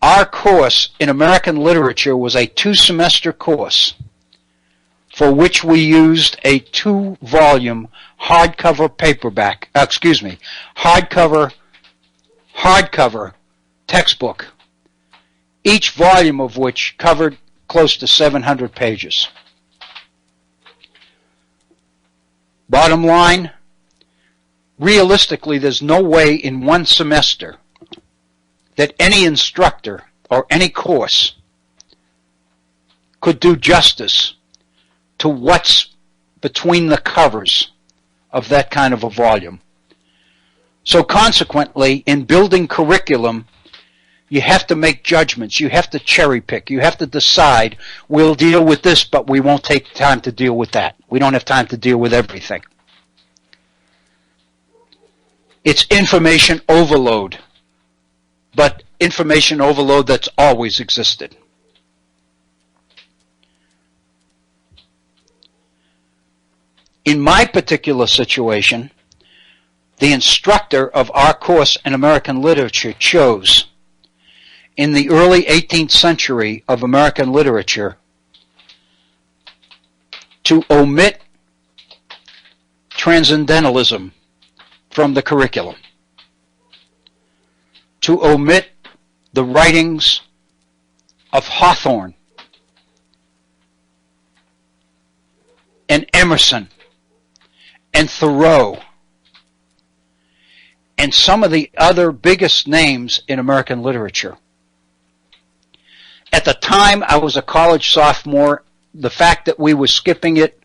Our course in American literature was a 2-semester course for which we used a 2-volume hardcover textbook, each volume of which covered close to 700 pages. Bottom line, realistically, there's no way in one semester that any instructor or any course could do justice to what's between the covers of that kind of a volume. So consequently, in building curriculum, you have to make judgments. You have to cherry pick. You have to decide, we'll deal with this, but we won't take time to deal with that. We don't have time to deal with everything. It's information overload, but information overload that's always existed. In my particular situation, the instructor of our course in American literature chose, in the early 18th century of American literature, to omit transcendentalism from the curriculum, to omit the writings of Hawthorne and Emerson and Thoreau and some of the other biggest names in American literature. At the time I was a college sophomore, the fact that we were skipping it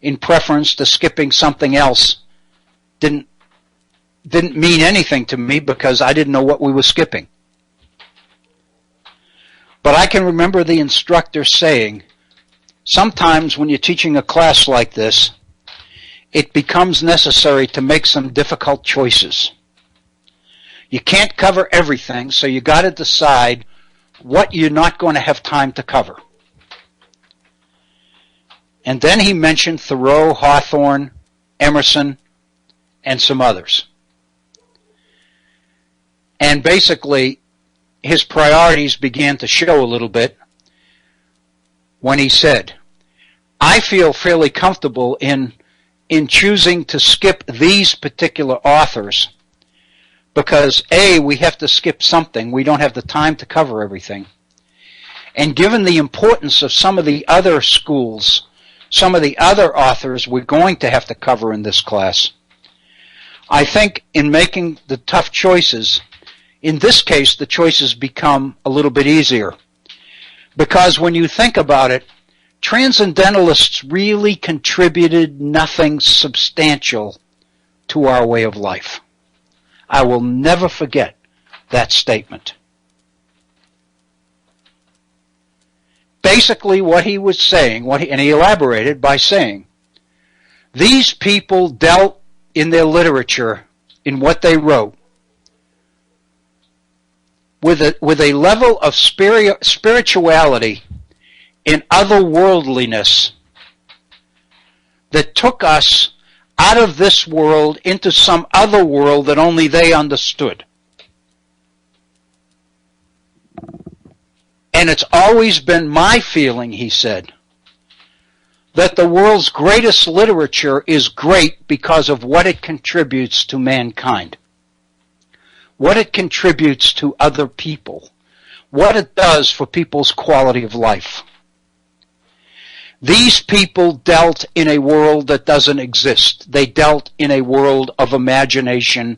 in preference to skipping something else didn't mean anything to me because I didn't know what we were skipping. But I can remember the instructor saying, sometimes when you're teaching a class like this, it becomes necessary to make some difficult choices. You can't cover everything, so you got to decide what you're not going to have time to cover. And then he mentioned Thoreau, Hawthorne, Emerson, and some others. And basically, his priorities began to show a little bit when he said, I feel fairly comfortable in choosing to skip these particular authors because, A, we have to skip something. We don't have the time to cover everything. And given the importance of some of the other schools, some of the other authors we're going to have to cover in this class, I think in making the tough choices, in this case, the choices become a little bit easier. Because when you think about it, transcendentalists really contributed nothing substantial to our way of life. I will never forget that statement. Basically what he was saying, and he elaborated by saying, these people dealt in their literature, in what they wrote, with a level of spirituality and otherworldliness that took us out of this world into some other world that only they understood. And it's always been my feeling, he said, that the world's greatest literature is great because of what it contributes to mankind, what it contributes to other people, what it does for people's quality of life. These people dealt in a world that doesn't exist. They dealt in a world of imagination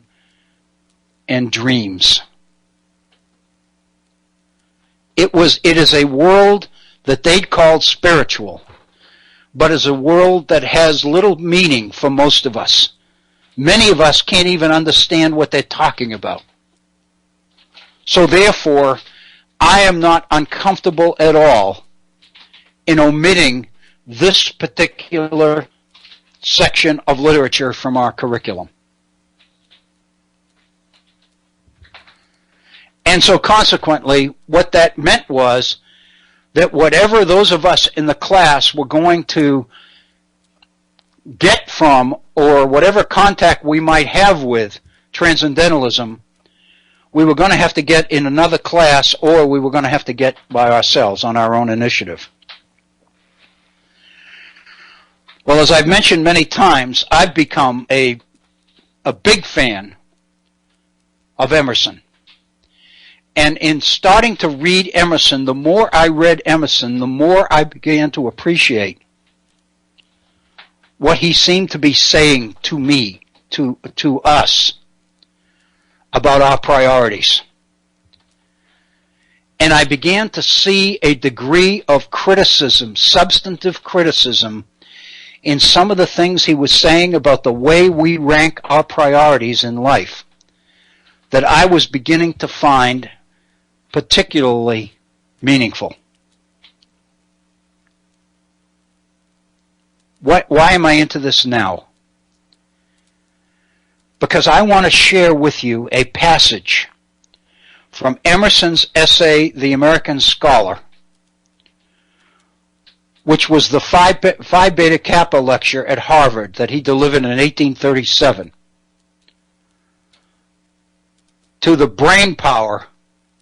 and dreams. It is a world that they'd called spiritual, but is a world that has little meaning for most of us. Many of us can't even understand what they're talking about. So therefore, I am not uncomfortable at all in omitting this particular section of literature from our curriculum. And so consequently, what that meant was that whatever those of us in the class were going to get from, or whatever contact we might have with transcendentalism, we were going to have to get in another class, or we were going to have to get by ourselves on our own initiative. Well, as I've mentioned many times, I've become a big fan of Emerson. And in starting to read Emerson, the more I read Emerson, the more I began to appreciate what he seemed to be saying to me, to us, about our priorities. And I began to see a degree of criticism, substantive criticism, in some of the things he was saying about the way we rank our priorities in life, that I was beginning to find particularly meaningful. Why am I into this now? Because I want to share with you a passage from Emerson's essay, The American Scholar, which was the Phi Beta Kappa lecture at Harvard that he delivered in 1837, to the brain power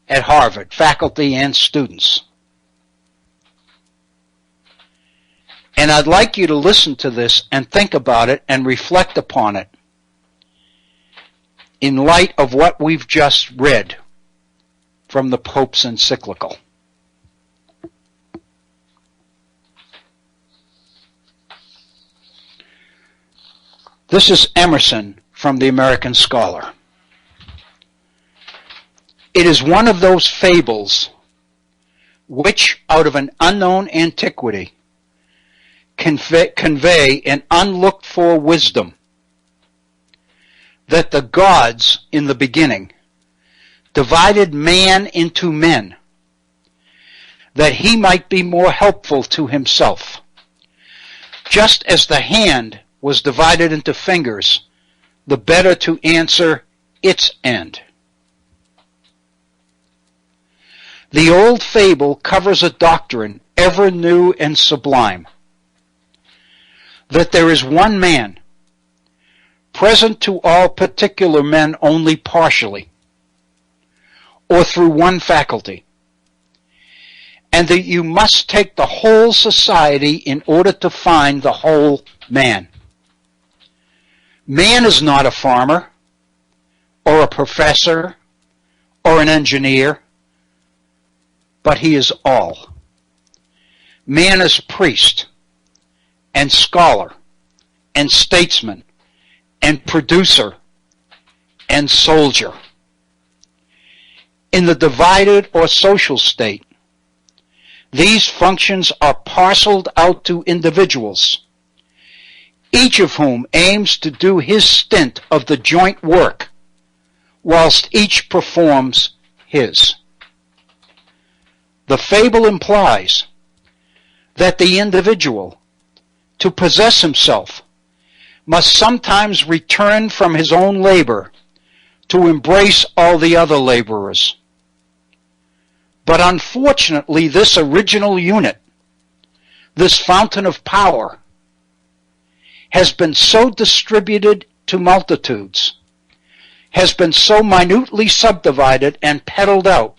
at Harvard, faculty and students. And I'd like you to listen to this and think about it and reflect upon it in light of what we've just read from the Pope's encyclical. This is Emerson from The American Scholar. It is one of those fables which, out of an unknown antiquity, convey an unlooked-for wisdom that the gods in the beginning divided man into men, that he might be more helpful to himself, just as the hand was divided into fingers, the better to answer its end. The old fable covers a doctrine ever new and sublime, that there is one man present to all particular men only partially, or through one faculty, and that you must take the whole society in order to find the whole man. Man is not a farmer, or a professor, or an engineer, but he is all. Man is priest, and scholar, and statesman, and producer, and soldier. In the divided or social state, these functions are parceled out to individuals, each of whom aims to do his stint of the joint work, whilst each performs his. The fable implies that the individual, to possess himself, must sometimes return from his own labor to embrace all the other laborers. But unfortunately, this original unit, this fountain of power, has been so distributed to multitudes, has been so minutely subdivided and peddled out,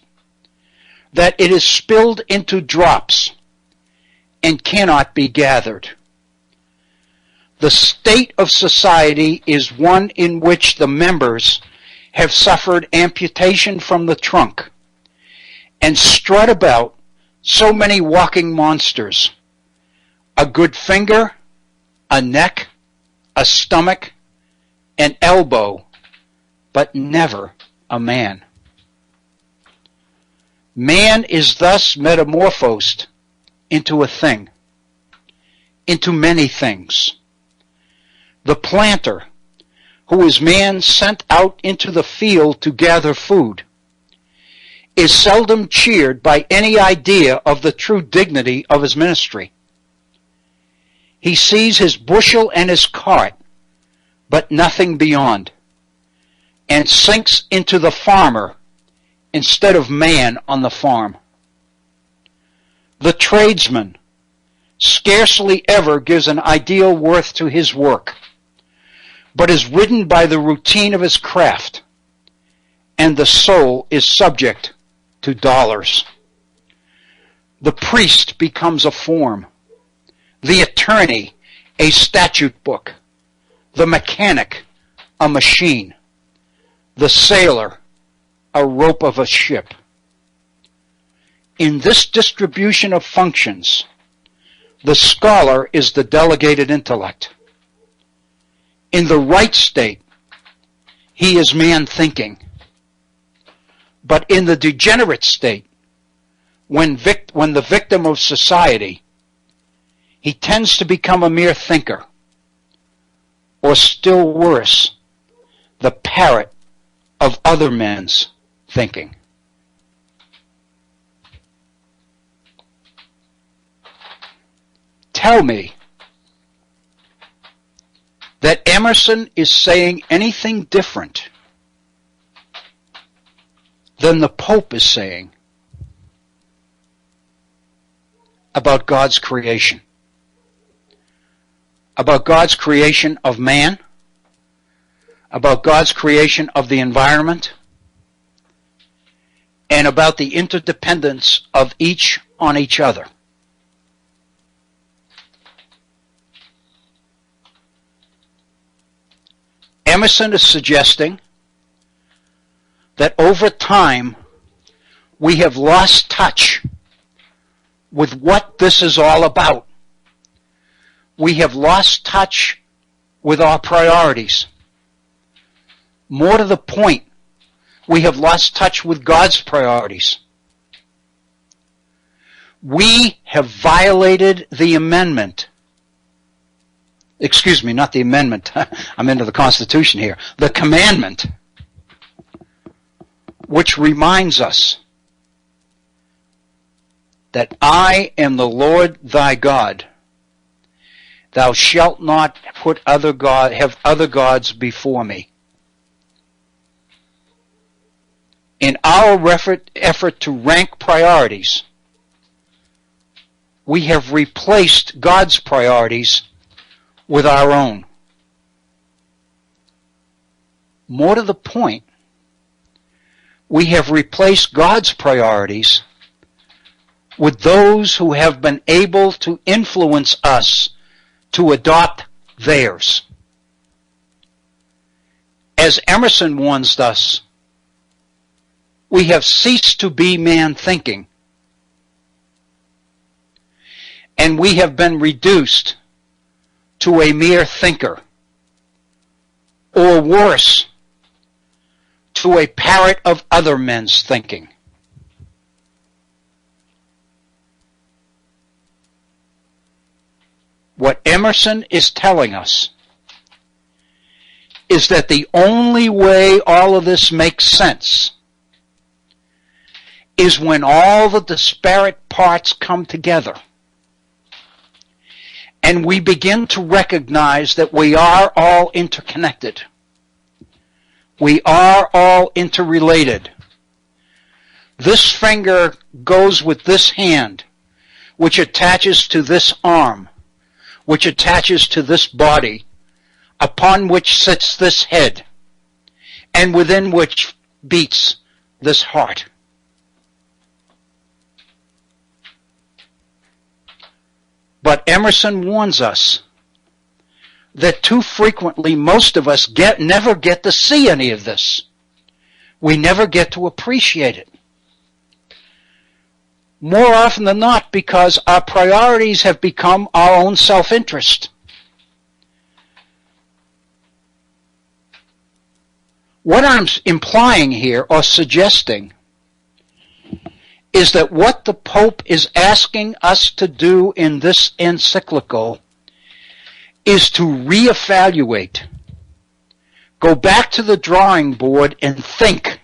that it is spilled into drops and cannot be gathered. The state of society is one in which the members have suffered amputation from the trunk and strut about so many walking monsters: a good finger, a neck, a stomach, an elbow, but never a man. Man is thus metamorphosed into a thing, into many things. The planter, who is man sent out into the field to gather food, is seldom cheered by any idea of the true dignity of his ministry. He sees his bushel and his cart, but nothing beyond, and sinks into the farmer instead of man on the farm. The tradesman scarcely ever gives an ideal worth to his work, but is ridden by the routine of his craft, and the soul is subject to dollars. The priest becomes a form, the attorney a statute book, the mechanic a machine, the sailor a rope of a ship. In this distribution of functions, the scholar is the delegated intellect. In the right state, he is man thinking. But in the degenerate state, when the victim of society, he tends to become a mere thinker, or still worse, the parrot of other men's thinking. Tell me that Emerson is saying anything different than the Pope is saying about God's creation. About God's creation of man, about God's creation of the environment, and about the interdependence of each on each other. Emerson is suggesting that over time we have lost touch with what this is all about. We have lost touch with our priorities. More to the point, we have lost touch with God's priorities. We have violated the amendment. Excuse me, not the amendment. I'm into the Constitution here. The commandment, which reminds us that I am the Lord thy God. Thou shalt not have other gods before me. In our effort to rank priorities, we have replaced God's priorities with our own. More to the point, we have replaced God's priorities with those who have been able to influence us to adopt theirs. As Emerson warns us, we have ceased to be man thinking, and we have been reduced to a mere thinker, or worse, to a parrot of other men's thinking. What Emerson is telling us is that the only way all of this makes sense is when all the disparate parts come together and we begin to recognize that we are all interconnected. We are all interrelated. This finger goes with this hand, which attaches to this arm, which attaches to this body, upon which sits this head, and within which beats this heart. But Emerson warns us that too frequently most of us never get to see any of this. We never get to appreciate it. More often than not, because our priorities have become our own self-interest. What I'm implying here, or suggesting, is that what the Pope is asking us to do in this encyclical is to reevaluate, go back to the drawing board and think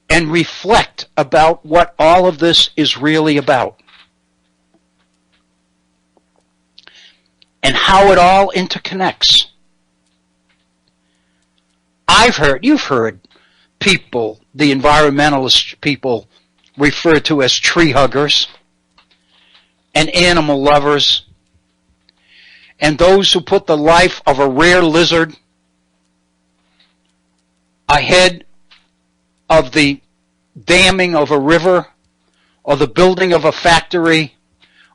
and reflect about what all of this is really about and how it all interconnects. You've heard people, the environmentalist people, referred to as tree huggers and animal lovers, and those who put the life of a rare lizard ahead of the damming of a river, or the building of a factory,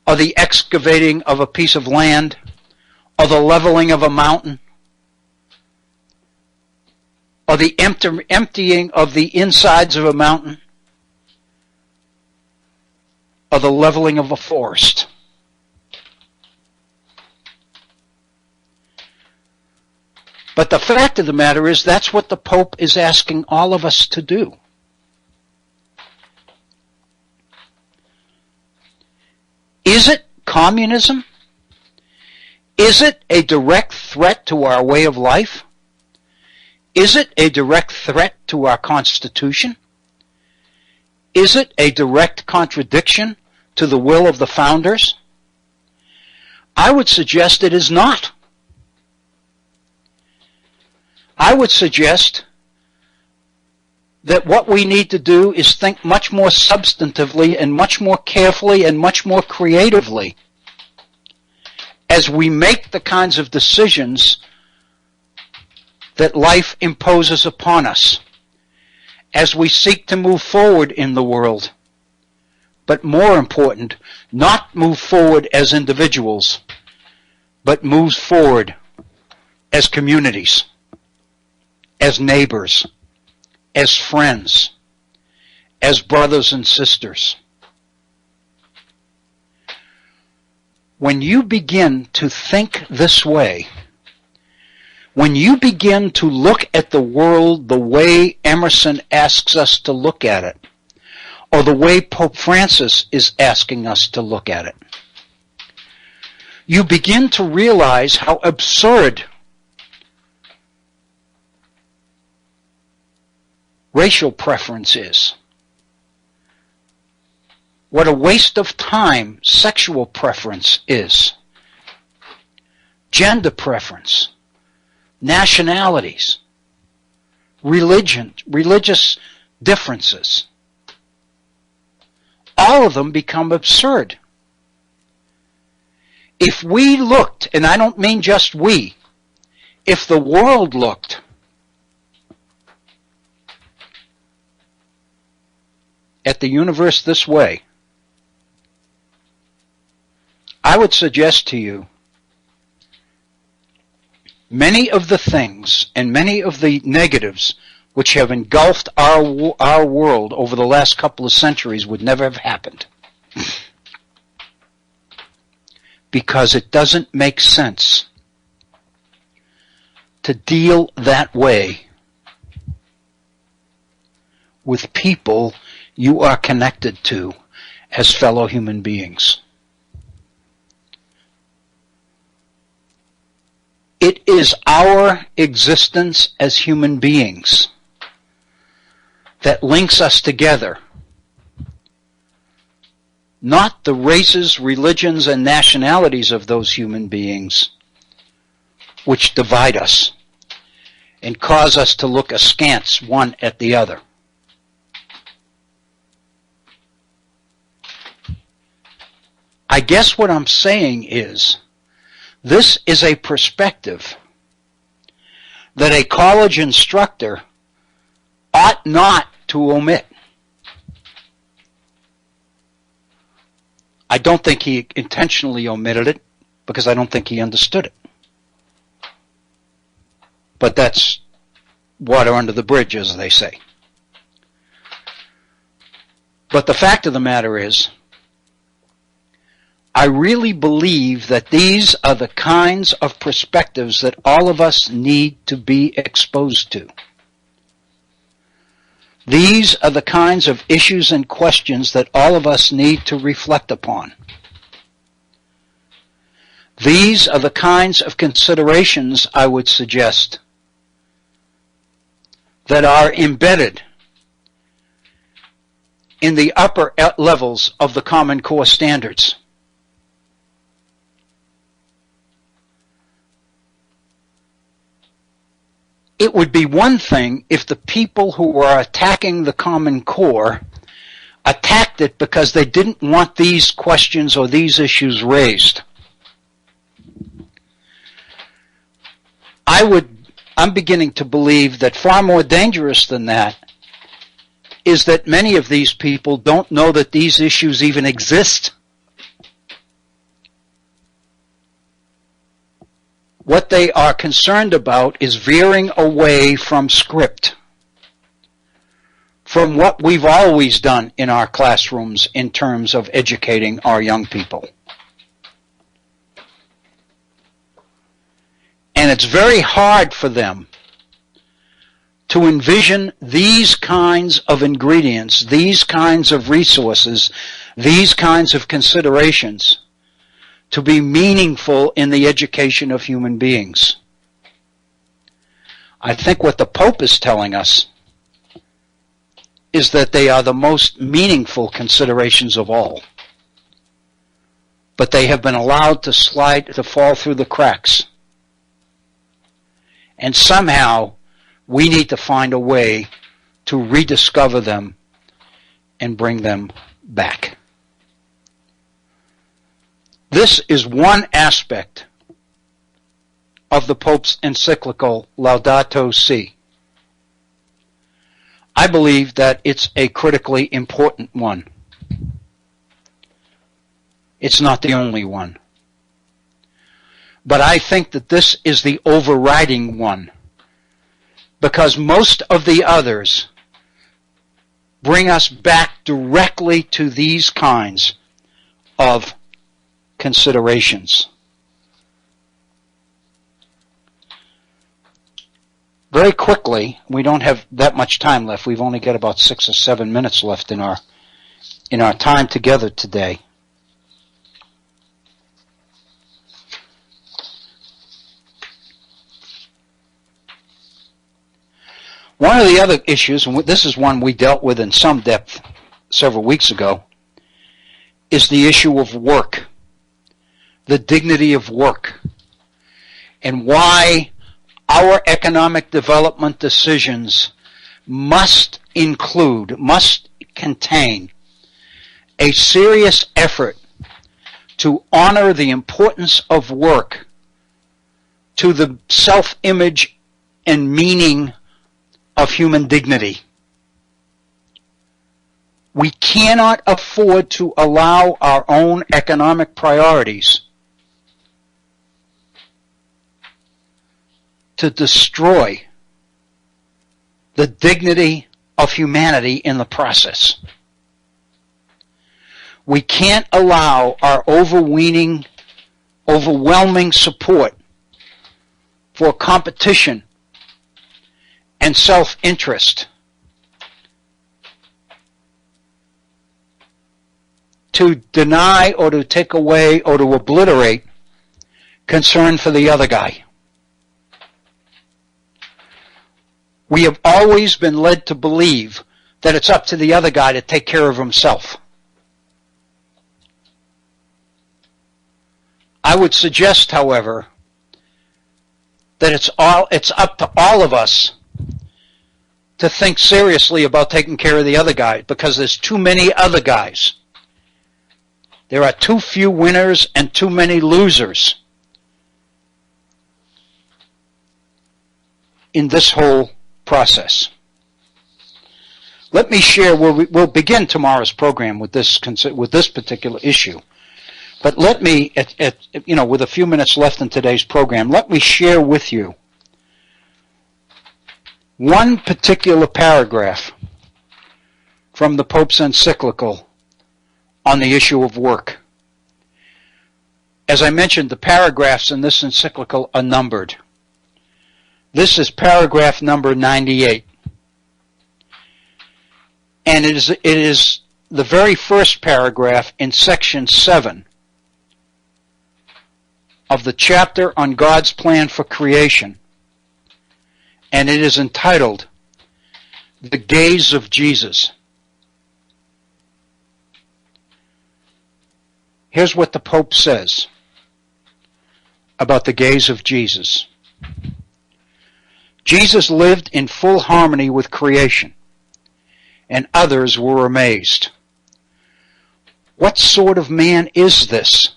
or the excavating of a piece of land, or the leveling of a mountain, or the emptying of the insides of a mountain, or the leveling of a forest. But the fact of the matter is, that's what the Pope is asking all of us to do. Is it communism? Is it a direct threat to our way of life? Is it a direct threat to our Constitution? Is it a direct contradiction to the will of the founders? I would suggest it is not. I would suggest that what we need to do is think much more substantively and much more carefully and much more creatively as we make the kinds of decisions that life imposes upon us, as we seek to move forward in the world. But more important, not move forward as individuals, but move forward as communities, as neighbors, as friends, as brothers and sisters. When you begin to think this way, when you begin to look at the world the way Emerson asks us to look at it, or the way Pope Francis is asking us to look at it, you begin to realize how absurd racial preference is. What a waste of time sexual preference is. Gender preference, nationalities, religious differences. All of them become absurd. If we looked, and I don't mean just we, if the world looked at the universe this way, I would suggest to you many of the things and many of the negatives which have engulfed our world over the last couple of centuries would never have happened. Because it doesn't make sense to deal that way with people you are connected to as fellow human beings. It is our existence as human beings that links us together, not the races, religions, and nationalities of those human beings which divide us and cause us to look askance one at the other. I guess what I'm saying is, this is a perspective that a college instructor ought not to omit. I don't think he intentionally omitted it because I don't think he understood it. But that's water under the bridge, as they say. But the fact of the matter is, I really believe that these are the kinds of perspectives that all of us need to be exposed to. These are the kinds of issues and questions that all of us need to reflect upon. These are the kinds of considerations, I would suggest, that are embedded in the upper levels of the Common Core standards. It would be one thing if the people who were attacking the Common Core attacked it because they didn't want these questions or these issues raised. I'm beginning to believe that far more dangerous than that is that many of these people don't know that these issues even exist. What they are concerned about is veering away from script, from what we've always done in our classrooms in terms of educating our young people. And it's very hard for them to envision these kinds of ingredients, these kinds of resources, these kinds of considerations to be meaningful in the education of human beings. I think what the Pope is telling us is that they are the most meaningful considerations of all. But they have been allowed to fall through the cracks. And somehow we need to find a way to rediscover them and bring them back. This is one aspect of the Pope's encyclical Laudato Si. I believe that it's a critically important one. It's not the only one. But I think that this is the overriding one, because most of the others bring us back directly to these kinds of considerations. Very quickly, we don't have that much time left. We've only got about 6 or 7 minutes left in our time together today. One of the other issues, and this is one we dealt with in some depth several weeks ago, is the issue of work, the dignity of work, and why our economic development decisions must contain a serious effort to honor the importance of work to the self-image and meaning of human dignity. We cannot afford to allow our own economic priorities to destroy the dignity of humanity in the process. We can't allow our overwhelming support for competition and self-interest to deny or to take away or to obliterate concern for the other guy. We have always been led to believe that it's up to the other guy to take care of himself. I would suggest, however, that it's up to all of us to think seriously about taking care of the other guy, because there's too many other guys. There are too few winners and too many losers in this whole process. Let me share where we'll begin tomorrow's program with this particular issue. But let me, with a few minutes left in today's program, let me share with you one particular paragraph from the Pope's encyclical on the issue of work. As I mentioned, the paragraphs in this encyclical are numbered. This is paragraph number 98. And it is the very first paragraph in section 7 of the chapter on God's plan for creation. And it is entitled, The Gaze of Jesus. Here's what the Pope says about the gaze of Jesus. Jesus lived in full harmony with creation, and others were amazed. What sort of man is this,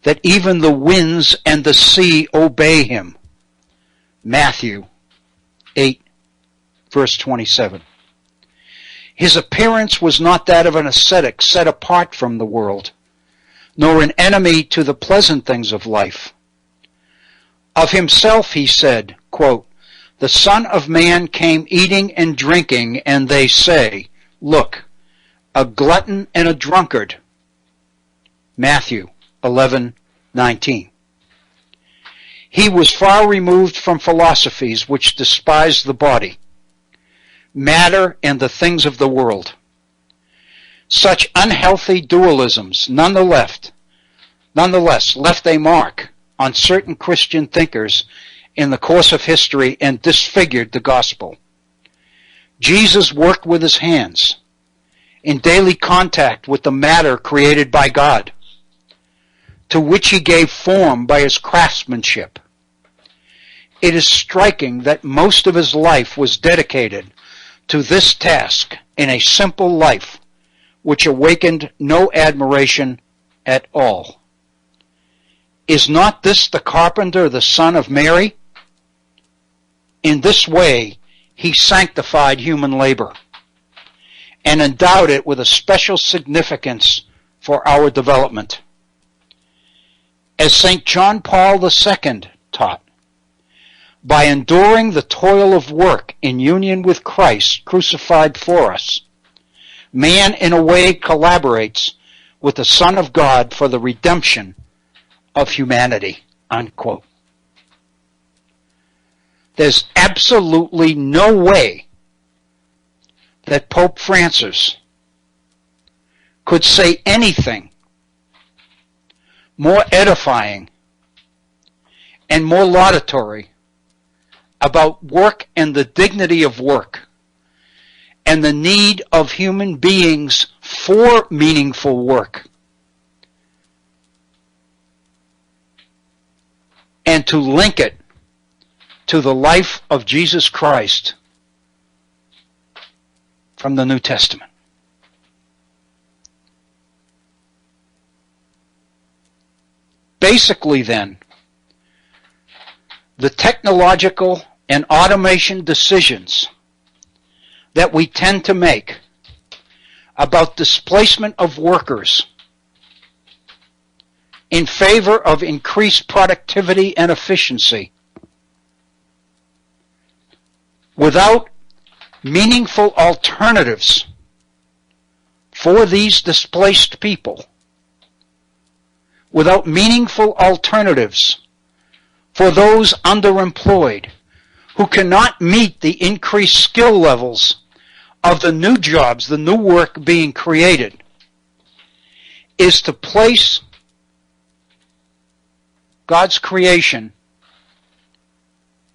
that even the winds and the sea obey him? Matthew 8, verse 27. His appearance was not that of an ascetic set apart from the world, nor an enemy to the pleasant things of life. Of himself he said, quote, "The Son of Man came eating and drinking, and they say, 'Look, a glutton and a drunkard.'" Matthew 11:19. He was far removed from philosophies which despise the body, matter, and the things of the world. Such unhealthy dualisms nonetheless left a mark on certain Christian thinkers in the course of history and disfigured the gospel. Jesus worked with his hands in daily contact with the matter created by God, to which he gave form by his craftsmanship. It is striking that most of his life was dedicated to this task in a simple life which awakened no admiration at all. Is not this the carpenter, the son of Mary? In this way, he sanctified human labor and endowed it with a special significance for our development. As St. John Paul II taught, by enduring the toil of work in union with Christ crucified for us, man in a way collaborates with the Son of God for the redemption of humanity, unquote. There's absolutely no way that Pope Francis could say anything more edifying and more laudatory about work and the dignity of work and the need of human beings for meaningful work, and to link it to the life of Jesus Christ from the New Testament. Basically then, the technological and automation decisions that we tend to make about displacement of workers in favor of increased productivity and efficiency without meaningful alternatives for these displaced people, without meaningful alternatives for those underemployed who cannot meet the increased skill levels of the new jobs, the new work being created, is to place God's creation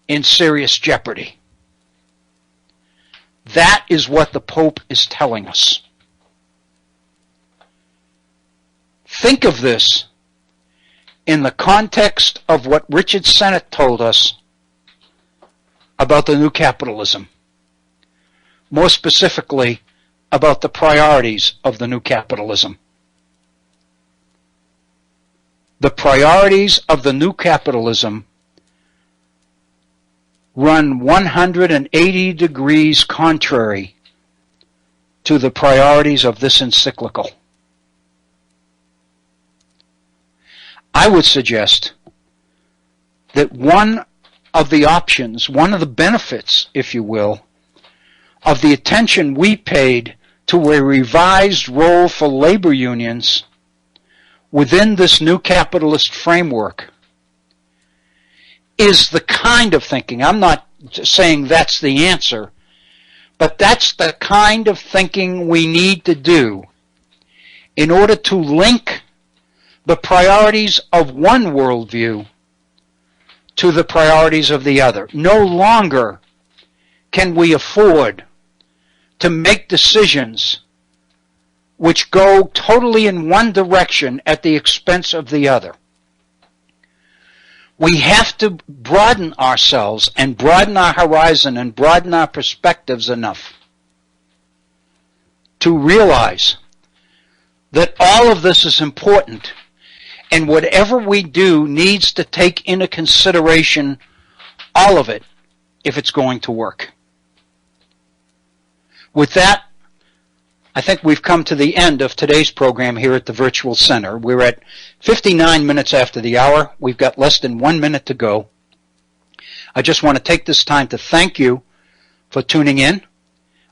in serious jeopardy. That is what the Pope is telling us. Think of this in the context of what Richard Sennett told us about the new capitalism. More specifically, about the priorities of the new capitalism. The priorities of the new capitalism run 180 degrees contrary to the priorities of this encyclical. I would suggest that one of the options, one of the benefits, if you will, of the attention we paid to a revised role for labor unions within this new capitalist framework is the kind of thinking, I'm not saying that's the answer, but that's the kind of thinking we need to do in order to link the priorities of one worldview to the priorities of the other. No longer can we afford to make decisions which go totally in one direction at the expense of the other. We have to broaden ourselves and broaden our horizon and broaden our perspectives enough to realize that all of this is important, and whatever we do needs to take into consideration all of it if it's going to work. With that, I think we've come to the end of today's program here at the Virtual Center. We're at 59 minutes after the hour. We've got less than 1 minute to go. I just want to take this time to thank you for tuning in.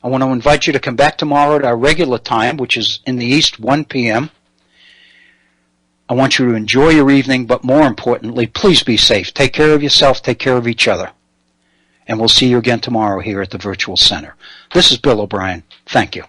I want to invite you to come back tomorrow at our regular time, which is in the East, 1 p.m. I want you to enjoy your evening, but more importantly, please be safe. Take care of yourself, take care of each other. And we'll see you again tomorrow here at the Virtual Center. This is Bill O'Brien. Thank you.